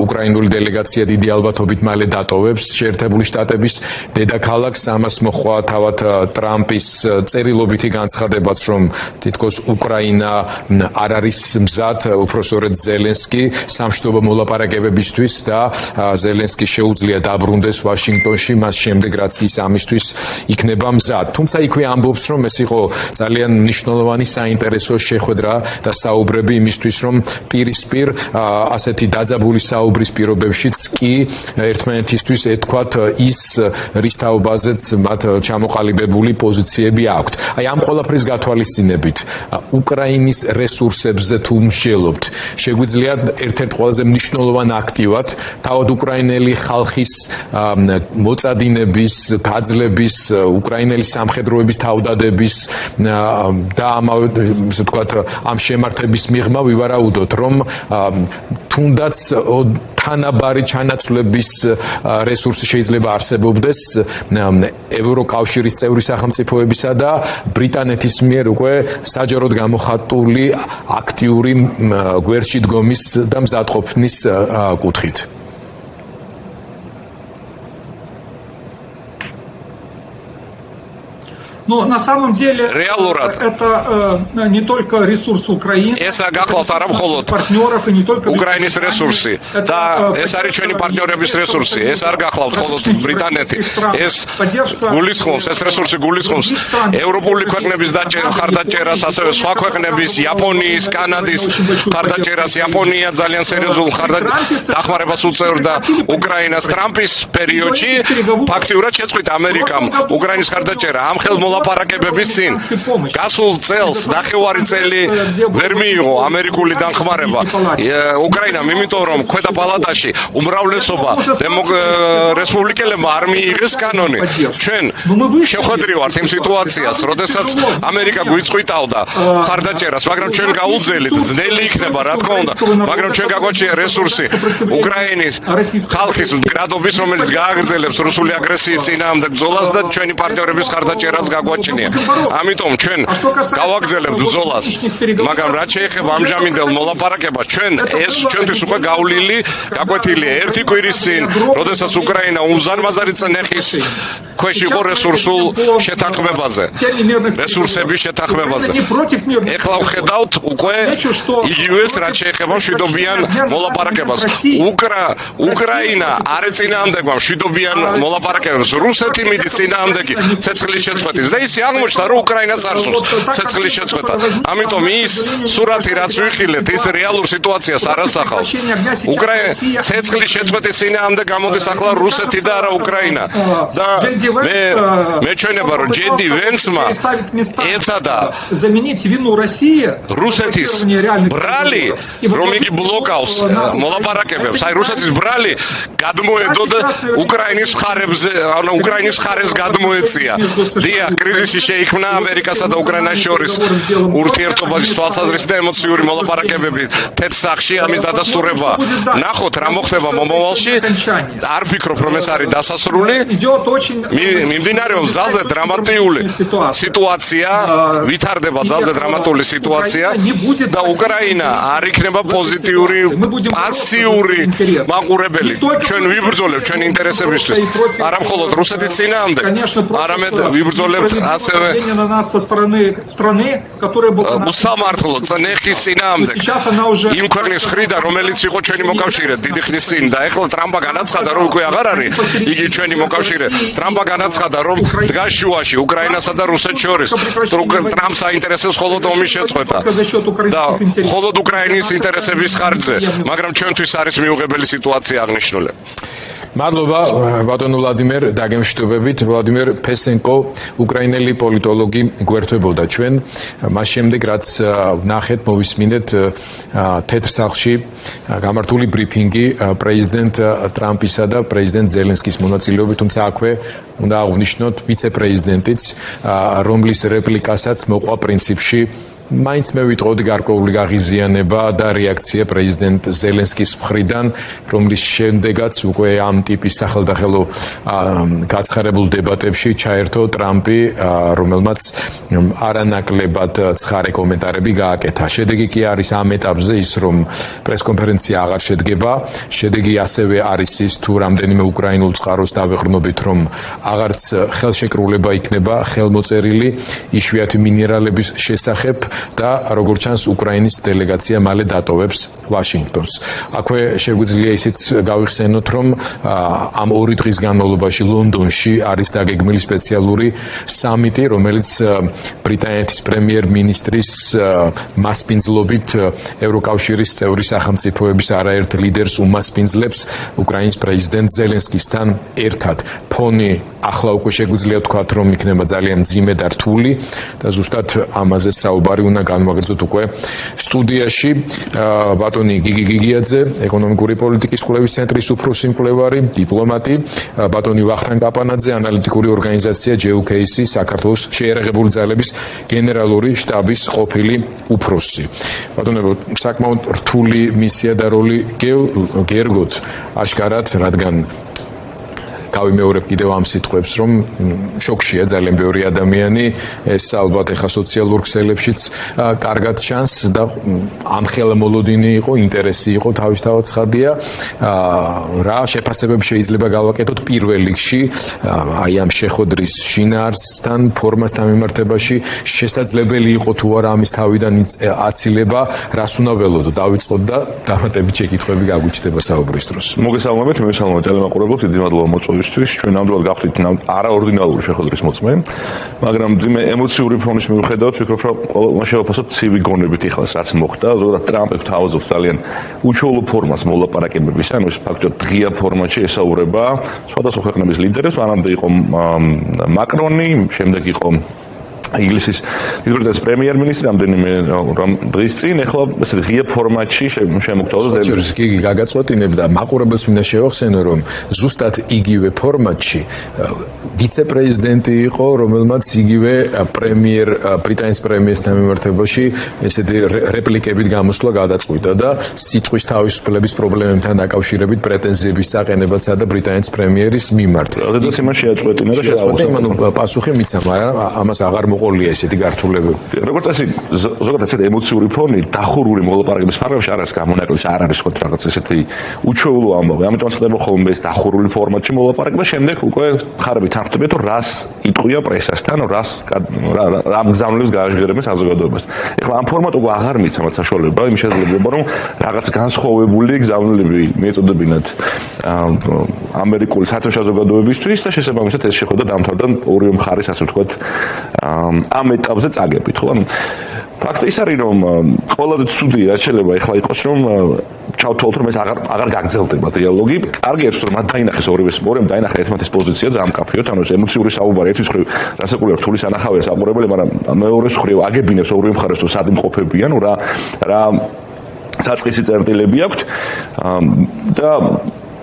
უკრაინული დელეგაცია დიდი ალბათობით მალე დატოვებს შეერთებული შტატების დედაქალაქს. ამას მოჰყვა თავად ტრამპის წერილობითი განცხადებაც, რომ თითქოს უკრაინა არ არის მზად, უпростоრედ ზელენსკი სამშვიდობო მოლაპარაკებებისთვის და ზელენსკი შეუძლია დაბრუნდეს ვაშინგტონში მას შემდეგ, რაც ის ამისთვის იქნება მზად. თუმცა იქვე ამბობს, რომ ეს იყო ძალიან მნიშვნელოვანი საინტერესო შეხვედრა და საუბრები იმისთვის, რომ პირისპირ ასეთი დაძაბული საუბრის პირობებშიც კი ერთმანეთისთვის ეთქვათ ის, რის თაობაზეც მათ ჩამოყალიბებული პოზიციები აქვთ. აი ამ ყველაფრის გათვალისწინებით, უკრაინის რესურსებზე თუ მსჯელობთ, შეგვიძლია ერთ-ერთ ყველაზე მნიშვნელოვან აქტივად თავად უკრაინელი ხალხის მოწადინების, გაძლების, უკრაინელი სამხედროების თავდადების და ამავე ისე ვთქვათ, ამ შემართების მიღმა ვივარაუდოთ, რომ თუნდაც თანაბარი ჩანაცვლების რესურსი შეიძლება არსებობდეს ევროკავშირის წევრი სახელმწიფოებისა და ბრიტანეთის მიერ უკვე საჯაროდ გამოხატული აქტიური გვერდში დგომის და მზადყოფნის კუთხით. Но на самом деле это не только ресурс Украины, партнеров и не только Украиნის რესურსი და ეს არის ჩვენი პარტნიორების რესურსი. ეს არ გახლავთ მხოლოდ ბრიტანეთი. ეს გულისხმობს, ეს რესურსი გულისხმობს ევროპული ქვეყნების ხარდაჭერას, ასევე სხვა ქვეყნების, იაპონიის, კანადის ხარდაჭერას. იაპონია ძალიან სერიოზულ დახმარებას უწევდა უკრაინას ტრამპის პერიოდში. ფაქტიურად შეწყვიტა ამერიკამ უკრაინის ხარდაჭერა ამ ხელმოლაპარაკებების წინ. გასულ წელს ნახევარი წელი ვერ მიიღო ამერიკული დახმარება უკრაინამ, იმიტომ რომ ქვედა პალატაში უმრავლესობა რესპუბლიკელებმა არ მიიღეს კანონი. ჩვენ შევხვედრივართ იმ სიტუაციას, როდესაც ამერიკა გვიწყვიტავდა ხარდაჭერას, მაგრამ ჩვენ გაუძველით, ძნელი იქნება, რა თქმა უნდა, მაგრამ ჩვენ გაგვაჩნია რესურსი უკრაინის ხალხის მდგრადობის, რომელიც გააგრძელებს რუსული აგრესიის წინააღმდეგ ბრძოლას და ჩვენი პარტნიორების ხარდაჭერას გაგვაჩნია. ამიტომ ჩვენ გავაგრძელებთ ბრძოლას, მაგრამ რაც შეეხება ამჟამინდელ მოლაპარაკებას, ჩვენ ეს ჩვენთვის უკვე გავლილი, გაკვეთილია ერთი კვირის წინ, როდესაც უკრაინა უზარმაზარი წნეხის ქვეშ იყო რესურსულ შეთანხმებაზე, რესურსების შეთანხმებაზე. ეხლა ვხედავთ უკვე იგივეს, რაც შეეხება მშვიდობიან მოლაპარაკებას. უკრაინა არ ეწინააღმდეგება მშვიდობიან მოლაპარაკებებს. რუსეთი მიდის წინააღმდეგი ცეცხლის შეწყვეტის და ისე აღმოჩნდა, რომ უკრაინას არ სურს ცეცხლის შეწყვეტა. ამიტომ ის სურათი, რაც ვიხილეთ, ის რეალურ სიტუაციას არ ასახავს. ცეცხლის შეწყვეტის წინააღმდეგ გამოდის ახლა რუსეთი და არა უკრაინა. და მე ჩვენება, რომ ჯედი ვენსმა ეცადა რუსეთის ბრალი, რომ იგი ბლოკავს მოლაპარაკებებს. აი რუსეთის ბრალი გადმოედო და უკრაინის მხარეს გადმოეწია. დიახ, კრიზისი შეიქმნა ამერიკასა და უკრაინას შორის ურთიერთობების თვალსაზრისით და ემოციური მოლაპარაკებები თეთრ სახში ამის დადასტურება. ნახოთ რა მოხდება მომავალში. არ ვფიქრობ, რომ ეს არის დასასრული. მიმდინარეობს ძალზე დრამატიული სიტუაცია, ვითარდება ძალზე დრამატული სიტუაცია და უკრაინა არ იქნება პოზიტიური, პასიური მაყურებელი. ჩვენ ვიბრძოლებთ ჩვენი ინტერესებისთვის, არა მხოლოდ რუსეთის წინააღმდეგ, არამედ ვიბრძოლებთ ასევე უსამართლო წნეხის წინააღმდეგ. იმ ქვეყნის მხრიდან, რომელიც იყო ჩვენი მოკავშირე დიდი ხნის წინ და ეხლა ტრამპა განაცხადა, რომ უკვე აღარ არის იგი ჩვენი მოკავშირე. ტრამპა განაცხადა, რომ დგას შუაში უკრაინასა და რუსეთს შორის. ტრამპს აინტერესებს მხოლოდ ომის შეწყვეტა და მხოლოდ უკრაინის ინტერესების ხარჯზე, მაგრამ ჩვენთვის არის მიუღებელი სიტუაცია აღნიშნული. მადლობა ბატონო ვლადიმერ დაგემშვიდობებით. ვლადიმერ ფესენკო უკრაინელი პოლიტოლოგი გვერდებოდა ჩვენ. მას შემდეგ რაც ნახეთ მოვისმინეთ თეთრ სახლში გამართული ბრიფინგი პრეზიდენტ ტრამპისა და პრეზიდენტ ზელენსკის მონაწილეობით, თუმცა აქვე უნდა აღვნიშნოთ ვიცე-პრეზიდენტიც, რომლის რეპლიკასაც მოყვა პრინციპში მაინც მე ვიტყოდი გარკვეული გაღიზიანება და რეაქცია პრეზიდენტ ზელენსკის მხრიდან, რომლის შემდეგაც უკვე ამ ტიპის სახელდახელო გაცხარებულ დებატებში ჩაერთო ტრამპი, რომელმაც არანაკლებად ცხარე კომენტარები გააკეთა. შედეგი კი არის ამ ეტაპზე ის, რომ პრესკონფერენცია აღარ შედგება. შედეგი ასევე არის ის, თუ რამდენიმე უკრაინულ წყაროს დავეღრმობით, რომ აღარც ხელშეკრულება იქნება ხელმოწერილი იშვიათი მინერალების შესახებ და როგორც ჩანს უკრაინის დელეგაცია მალე დატოვებს ვაშინგტონს. აქვე შეგვიძლია ისიც გავიხსენოთ, რომ ამ 2 დღის განმავლობაში ლონდონში არის დაგეგმილი სპეციალური სამიტი, რომელიც ბრიტანეთის პრემიერ-მინისტრის მასპინძლობით ევროკავშირის წევრი სახელმწიფოების არაერთ ლიდერს უმასპინძლებს უკრაინის პრეზიდენტ ზელენსკისთან ერთად. ფონი ახლა უკვე შეგვიძლია ვთქვათ, რომ იქნება ძალიან მძიმე და რთული და ზუსტად ამაზე საუბარი უნდა განვაგრძოთ უკვე სტუდიაში. ბატონი გიგი გიგიაძე, ეკონომიკური პოლიტიკის კვლევის ცენტრის უფროსი მკვლევარი, დიპლომატი, ბატონი ვახტანგ კაპანაძე, ანალიტიკური ორგანიზაცია JUKC საქართველოს შეიარაღებული ძალების გენერალური შტაბის ყოფილი უფროსი. ბატონებო, საკმაოდ რთული მისია და როლი გერგოთ აშკარად, რადგან გავიმეორებ კიდევ ამ სიტყვებს, რომ შოქშია ძალიან ბევრი ადამიანი, ეს ალბათ ეხა სოციალურ ქსელებშიც კარგად ჩანს და ამ ხელმოლოდინი იყო, ინტერესი იყო თავისთავად ცხადია. რა შეფასებები შეიძლება გავაკეთოთ პირველ რიგში აი ამ შეხვედრის შინაარსთან, ფორმასთან მიმართებაში, შესაძლებელი იყო თუ არა ამის თავიდან აცილება, რას უნდა ველოდო, დავიწყოთ და დამატებით შეკითხვები გაგვიჩნდება საუბრის დროს. მოგესალმებით, მე ვსალმობ ტელემაყურებელს, დიდი მადლობა მოწვევისთვის. ჩვენ ნამდვილად გავხდით არაორდინალური შეხვედრის მოწმე, მაგრამ ძიმე ემოციური ფონის მიუხედავად ვფიქრობ, რომ შევაფასოთ ცივი გონებით იხლას რაც მოხდა. ზოგადად ტრამპი თავაზობს ძალიან უჩვეულო ფორმას მოლაპარაკებებისა, ანუ ეს ფაქტობრივად ღია ფორმატში ესაურება სხვადასხვა ქვეყნების ლიდერებს, მანამდე იყო მაკრონი, შემდეგ იყო ინგლისის ბრიტანეთის პრემიერ-მინისტრი რამდენიმე დღის წინ, ეხლა ესეთი ღია ფორმატში შემოგთავაზა ზელენსკი. კი, გაგაწყვეტინებ და მაყურებელს მინდა შევახსენო, რომ ზუსტად იგივე ფორმატში ვიცე-პრეზიდენტი იყო, რომელმაც იგივე ბრიტანეთის პრემიერთან მიმართებაში ესეთი რეპლიკებით გამოსვლა გადაწყვიტა და სიტყვის თავისუფლების პრობლემებთან დაკავშირებით პრეტენზიების საყენებაც და ბრიტანეთის პრემიერის მიმართ. როდესაც იმას შეაწყვეტინა და შეაწყვეტინა, პასუხი მიცემ, მაგრამ ამას აღარ მოყოლია ესეთი გართულებები. როგორც ასე ზოგადად ესეთი ემოციური ფონი დახურული მოლაპარაკების ფარგლებში არ არის გამონაკლისი, არ არის ხო რაღაც ესეთი უჩვეულო ამბავი. ამიტომ ხდება ხოლმე ეს დახურული ფორმატში მოლაპარაკება, შემდეგ უკვე ხარები თანხმდებიან, რომ რას იტყვია პრესასთან, რა მგზავრებს გააჟღერებენ საზოგადოებას. ეხლა ამ ფორმატ უკვე აღარ მიცემთ საშუალება, იმ შესაძლებლობა, რომ რაღაც განსხვავებული გზავნილები მიეწოდებინათ ამერიკული საერთო საზოგადოებისთვის და შესაბამისად ეს შეხვედრა დამთავრდა ორივე მხარის, ასე ვთქვათ, ამ ეტაპზე წაგებით, ხო? ანუ ფაქტი ის არის, რომ ყველაზე ცუდი არჩევანება ეხლა იყოს, რომ ჩავთვალოთ, რომ ეს აღარ გაგრძელდება დიალოგი. კარგი არის, რომ მათ დაინახეს ორივემ დაინახა ერთმანეთის პოზიცია ძალიან მკაფიოდ, ანუ ეს ემოციური საუბარი ერთის მხრივ რასაკვირველია რთული სანახავია საყურებელი, მაგრამ მეორეს მხრივ აგებინებს ორივე მხარეს, რომ სად იმყოფებიან, რა საწყისი წერტილები აქვთ და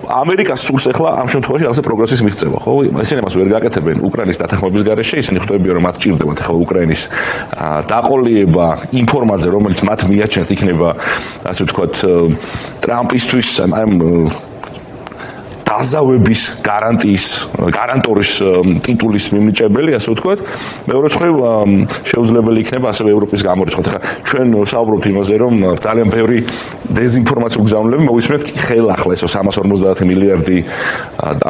ამერიკას სურს ახლა ამ შემთხვევაში რაღაცა პროგრესის მიღწევა, ხო? ისინი მას ვერ გაკეთებენ უკრაინის დათანხმების გარეშე, ისინი ხვდებიან, რომ მათ ჭირდებათ ახლა უკრაინის დაყოლიება იმ ფორმატზე, რომელიც მათ მიაჩნიათ, იქნება, ასე ვთქვათ, ტრამპისთვის ამ დაზავების გარანტორის ტიტულის მიმნიჭებელი, ასე ვთქვათ. მეორე მხრივ შეუძლებელი იქნება ასევე ევროპის გამორიცხვა. ახლა ჩვენ საუბრობთ იმაზე, რომ ძალიან ბევრი დეზინფორმაციულ გზავნილები მოვისმენთ ხელახლა ეს 350 მილიარდი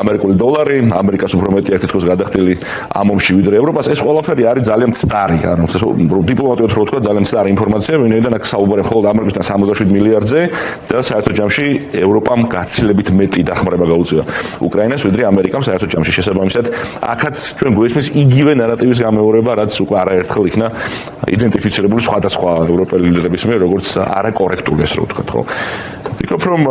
ამერიკული დოლარი, ამერიკას უფრო მეტი აქ თითქოს გადახდილი ამ ომში ვიდრე ევროპას. ეს ყველაფერი არის ძალიან მცდარი, ანუ დიპლომატიურად რო ვთქვა, ძალიან მცდარი ინფორმაცია, ვინაიდან აქ საუბარი მხოლოდ ამერიკასთან 67 მილიარდზე და საერთო ჯამში ევროპამ გაცილებით მეტი დახმარება გაუწია მოუწია უკრაინას, ვიდრე ამერიკამ საერთო ჯამში. შესაბამისად, აქაც ჩვენ გვესმის იგივე ნარატივის გამეორება, რაც უკვე არაერთხელ იქნა იდენტიფიცირებული სხვადასხვა ევროპელი ლიდერების მიერ, როგორც არაკორექტული, ასე რომ ვთქვათ, ხო? ვფიქრობ, რომ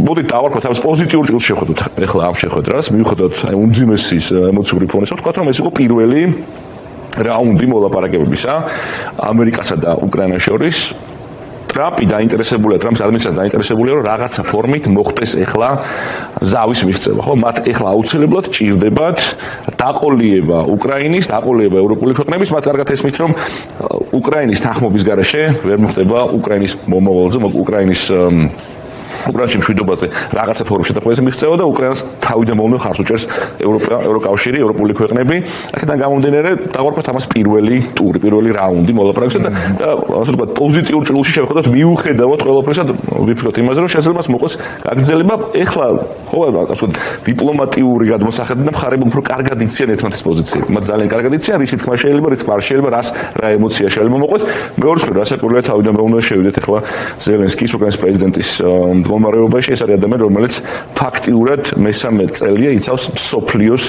მოდით დავარქვათ ამ პოზიტიურ ჭრილს შევხედოთ ახლა ამ შეხვედრას, მივხვდეთ აი უმძიმესის ემოციური ფონის, ვთქვათ, რომ ეს იყო პირველი რაუნდი მოლაპარაკებებისა ამერიკასა და უკრაინას შორის. ტრამპი დაინტერესებულია, ტრამპის ადმინისტრაცია დაინტერესებულია, რომ რაღაცა ფორმით მოხდეს ახლა ზავის მიღწევა, ხო? მათ ახლა აუცილებლად ჭირდებათ დაყოლიება უკრაინის, დაყოლიება ევროპული ქვეყნების, მათ კარგად ესმით, რომ უკრაინის თანხმობის გარეშე ვერ მოხდება უკრაინის მომავალზე, უკრაინის უკრაინაში მშვიდობაზე რაღაცა ფორმით შეთანხმების მიღწევა და უკრაინას თავიდან მომდევნო ხარს უჭერს ევროკავშირი, ევროპული ქვეყნები. აქედან გამომდინარე, დავარქვათ ამას პირველი ტური, პირველი რაუნდი მოლაპარაკებისა და ასე ვთქვათ, პოზიტიურ ჭრილში შევხედოთ მიუხედავად ყველაფრისა, ვიფიქროთ იმაზე, რომ შესაძლოა მოყოს გაგრძელება. ეხლა ხო, ასე ვთქვათ, დიპლომატიური გადმოსახედი და მხარეები უფრო კარგად იციან ერთმანეთის პოზიციები. მათ ძალიან კარგად იციან, რის თქმა შეიძლება, რის თქმა არ შეიძლება, რა ემოცია შეიძლება მოყოს. მეორე მხრივ, რასაკვირველია, თავიდან უნდა შევიდეთ ახლა ზელენსკის, უკრაინის პრეზიდენტის მდგომარეობაში. ეს არის ადამიანი, რომელიც ფაქტიურად მესამე წელია იცავს სოფლიოს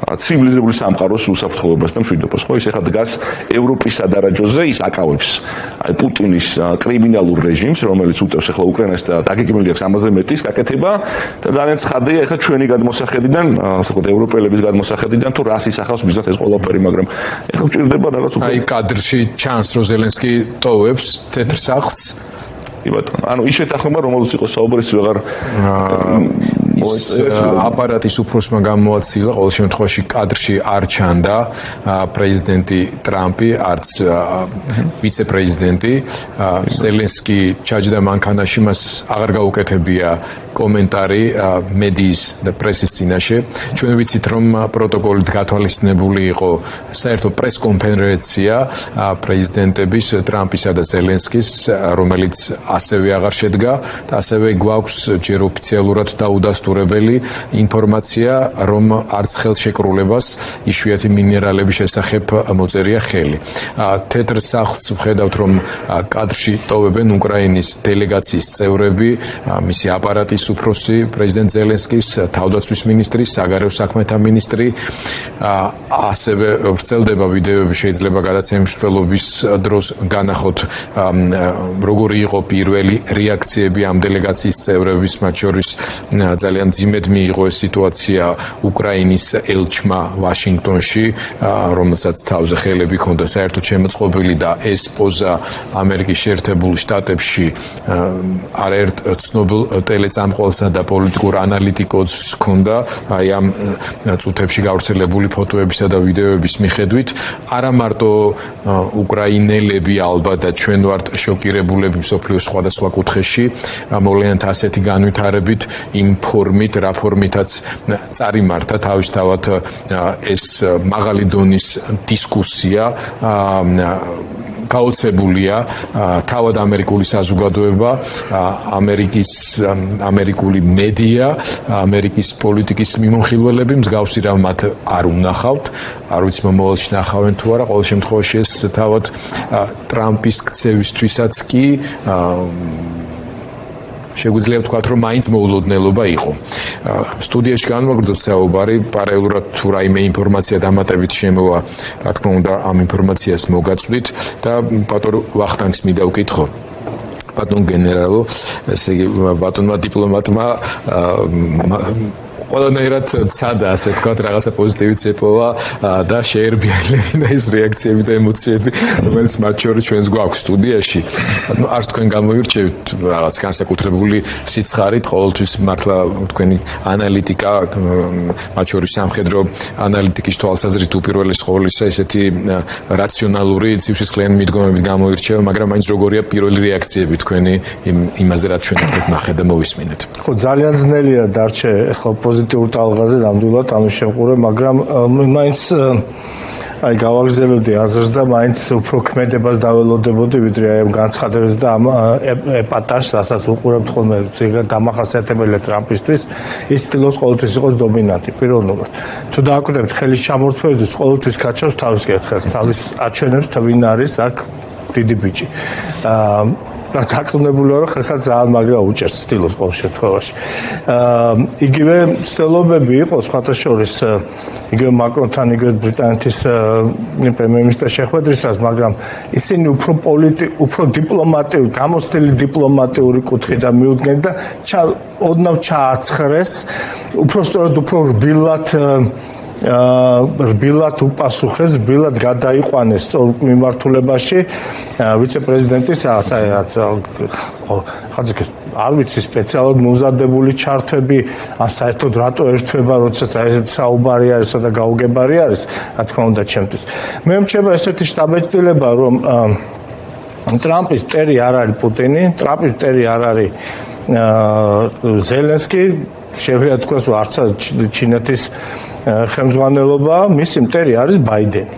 ცივილიზებული სამყაროს უსაფრთხოებას და მშვიდობას. ხო, ის ახლა დგას ევროპის სადარაჯოზე, ის აკავებს აი პუტინის კრიმინალურ რეჟიმს, რომელიც უტევს ახლა უკრაინას და დაგეგმილი აქვს ამაზე მეტის გაკეთება და ძალიან ცხადია ახლა ჩვენი გადმოსახედიდან, ასე ვთქვათ, ევროპელების გადმოსახედიდან თუ რას ისახავს მიზნად ეს ყველაფერი, მაგრამ ახლა გვჭირდება რაღაც აი კადრში ჩანს, რომ ზელენსკი ტოვებს თეთრ სახლს. კი ბატონო, ანუ ის შეთანხმება, რომელზეც იყო საუბარი, ვეღარ აპარატის უფროსმა გამოაცილა, ყოველ შემთხვევაში კადრში არ ჩანდა პრეზიდენტი ტრამპი, არც ვიცე-პრეზიდენტი. ზელენსკი ჩაჯდა მანქანაში, მას აღარ გაუკეთებია კომენტარი მედიის და პრესის წინაშე. ჩვენ ვიცით, რომ პროტოკოლით გათვალისწინებული იყო საერთო პრეს-კონფერენცია პრეზიდენტების ტრამპისა და ზელენსკის, რომელიც ასევე აღარ შედგა და ასევე გვაქვს ჯერ ოფიციალურად დაუდასტურებელი ინფორმაცია, რომ არც ხელშეკრულებას იშვიათი მინერალების შესახებ მოწერია ხელი. თეთრ სახლს ვხედავთ, რომ კადრში ტოვებენ უკრაინის დელეგაციის წევრები, მისი აპარატის უფროსი, პრეზიდენტ ზელენსკის, თავდაცვის მინისტრი, საგარეო საქმეთა მინისტრი. ასევე ვრცელდება ვიდეოები, შეიძლება გადაცემის მსვლელობის დროს განახოთ, როგორი იყო პირველი რეაქციები ამ დელეგაციის წევრების, მათ შორის ძალიან ძიმედ მიიღო ეს სიტუაცია უკრაინის ელჩმა ვაშინგტონში, რომელსაც თავზე ხელები ჰქონდა საერთოდ შემოწყობილი და ეს პოზა ამერიკის შეერთებულ შტატებში არაერთ ცნობილ ტელეწამყვალსა და პოლიტიკურ ანალიტიკოსს ჰქონდა, აი ამ წუთებში გავრცელებული ფოტოებისა და ვიდეოების მიხედვით, არა მარტო უკრაინელები ალბათ და ჩვენ ვართ შოკირებულები მსოფლიოს სხვადასხვა კუთხეში, მოვლენათა ასეთი განვითარებით, იმ ფორმით, რა ფორმითაც წარიმართა თავისთავად ეს მაღალი დონის დისკუსია გაოცებულია თავად ამერიკული საზოგადოება, ამერიკული მედია, ამერიკის პოლიტიკის მიმოხილველები, მსგავსი რამ მათ არ უნახავთ, არ ვიცი მომავალში ნახავენ თუ არა, ყოველ შემთხვევაში ეს თავად ტრამპის ქცევისთვისაც კი შეგვიძლია ვთქვათ, რომ მაინც მოულოდნელობა იყო. სტუდიაში განვაგრძოთ საუბარი, პარალელურად თუ რაიმე ინფორმაცია დამატებით შემოვა, რა თქმა უნდა, ამ ინფორმაციას მოგაწვდით და ბატონ ვახტანგს მინდა ვკითხო. ბატონ გენერალო, ესე იგი ბატონმა დიპლომატმა ყველანაირად ცადა, ასე ვთქვათ, რაღაცა პოზიტივით ეპოვა და შეერბიალებინა ეს რეაქციები და ემოციები, რომელიც მათ შორის ჩვენს გვაქვს სტუდიაში. არც თქვენ გამოირჩევთ რაღაც განსაკუთრებული სიცხარით, ყოველთვის მართლა თქვენი ანალიტიკა, მათ შორის სამხედრო ანალიტიკის თვალსაზრისით უპირველეს ყოვლისა ესეთი რაციონალური, ცივსისხლიანი მიდგომებით გამოირჩევა, მაგრამ მაინც როგორია პირველი რეაქციები თქვენი იმაზე, რაც ჩვენ თქვენ ნახეთ და მოვისმინეთ. ხო, ძალიან ძნელია დარჩე ხო პოზიტიურ ტალღაზე ნამდვილად ამის შემყურე, მაგრამ მაინც აი გავაგრძელებდი აზრს და მაინც უფრო ქმედებას დაველოდებოდი, ვიდრე აი ამ განცხადებას და ამ ეპატაჟს, რასაც უყურებთ ხოლმე დამახასიათებელია ტრამპისთვის, ის ცდილობს ყოველთვის იყოს დომინანტი პიროვნულად. თუ დააკვირდებით ხელის ჩამორთმევისთვის, ყოველთვის გაჩავს თავის კერხებს, თავის აჩვენებს, ვინ არის აქ დიდი ბიჭი. და დაწუნებული ვარ ხელსაც ძალიან მაგრა უჭერს სტილოს ყოველ შემთხვევაში. იგივე ცდილობები იყო სხვათა შორის იგივე მაკრონთან, იგივე ბრიტანეთის პრემიერ-მინისტრ შეხვედრისას, მაგრამ ისინი უფრო დიპლომატიური, გამოცდილი დიპლომატიური კუთხიდან მიუდგნენ და ოდნავ ჩააცხრეს, უფრო სწორედ უფრო რბილად უპასუხეს, რბილად გადაიყვანეს სწორ მიმართულებაში ვიცე-პრეზიდენტის არ ვიცი სპეციალურად მომზადებული ჩართვები, ან საერთოდ რატო ერთვება, როდესაც ესეთი საუბარი არის და გაუგებარი არის, რა თქმა უნდა ჩემთვის. მე მრჩება ესეთი შტაბ-ბიჭდილება, რომ ტრამპის მტერი არ არის პუტინი, ტრამპის მტერი არ არის ზელენსკი, შეიძლება თქვას, რომ არც ჩინეთის ხელმძღვანელობა, მისი მტერი არის ბაიდენი.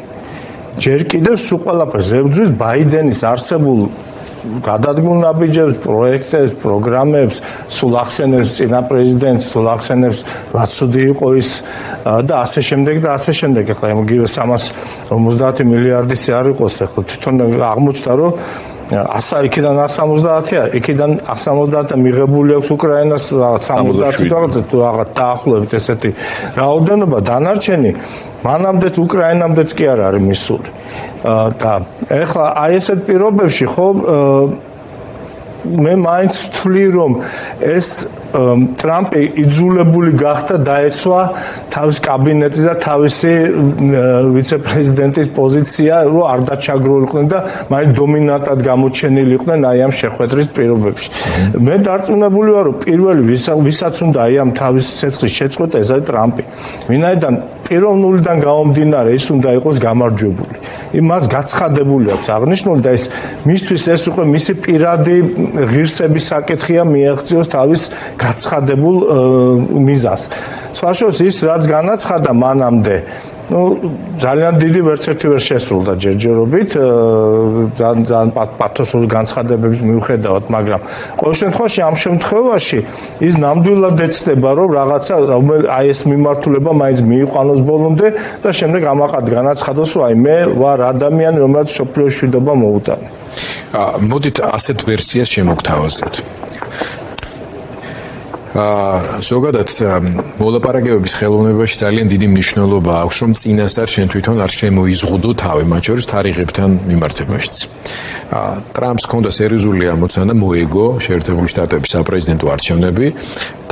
ჯერ კიდევ სულ ყველაფერს ებრძვის ბაიდენის არსებულ გადადგმულ ნაბიჯებს, პროექტებს, პროგრამებს, სულ ახსენებს წინა პრეზიდენტს, სულ ახსენებს რაც ცუდი იყო ის და ასე შემდეგ და ასე შემდეგ. ახლა იგივე 350 მილიარდისი არ იყოს, ახლა თვითონ აღმოჩნდა, რომ იქიდან 170-ია, იქიდან 170 მიღებული აქვს უკრაინას 70 რაღაცა თუ რაღაც დაახლოებით ესეთი რაოდენობა, დანარჩენი მანამდეც უკრაინამდეც კი არ არის მისული. და ეხლა აი ესეთ პირობებში ხო მე მაინც ვთვლი, რომ ეს ტრამპი იძულებული გახდა დაეცვა თავის კაბინეტის და თავისი ვიცე-პრეზიდენტის პოზიცია, რომ არ დაჩაგრულიყვნენ და მაინც დომინანტად გამოჩენილიყვნენ აი ამ შეხვედრის პირობებში. მე დარწმუნებული ვარ, რომ პირველი ვისაც უნდა აი ამ თავის ცეცხლის შეწყვეტა, ეს არის ტრამპი. ვინაიდან პიროვნულიდან გამომდინარე ის უნდა იყოს გამარჯვებული. იმას გაცხადებული აქვს აღნიშნული და მისთვის ეს უკვე მისი პირადი ღირსების საკითხია მიაღწიოს თავის გაცხადებულ მიზანს. სხვა შორის ის რაც განაცხადა მანამდე, ძალიან დიდი ვერცერთი ვერ შესრულდა ჯერჯერობით, ძალიან პათოსური განცხადებების მიუხედავად, მაგრამ ყოველ შემთხვევაში ამ შემთხვევაში ის ნამდვილად ეცდება, რომ რაღაცა აი ეს მიმართულება მაინც მიიყვანოს ბოლომდე და შემდეგ ამაყად განაცხადოს, რომ აი მე ვარ ადამიანი, რომელიც სოფლიოს მშვიდობა მოუტანა. მოდით ასეთ ვერსიას შემოგთავაზებთ. ზოგადად მოლაპარაკებების ხელოვნებაში ძალიან დიდი მნიშვნელობა აქვს, რომ წინასწარ შენ თვითონ არ შემოიზღუდო თავი, მათ შორის თარიღებთან მიმართებაშიც. ტრამპს ჰქონდა სერიოზული ამოცანა მოეგო შეერთებული შტატების საპრეზიდენტო არჩევნები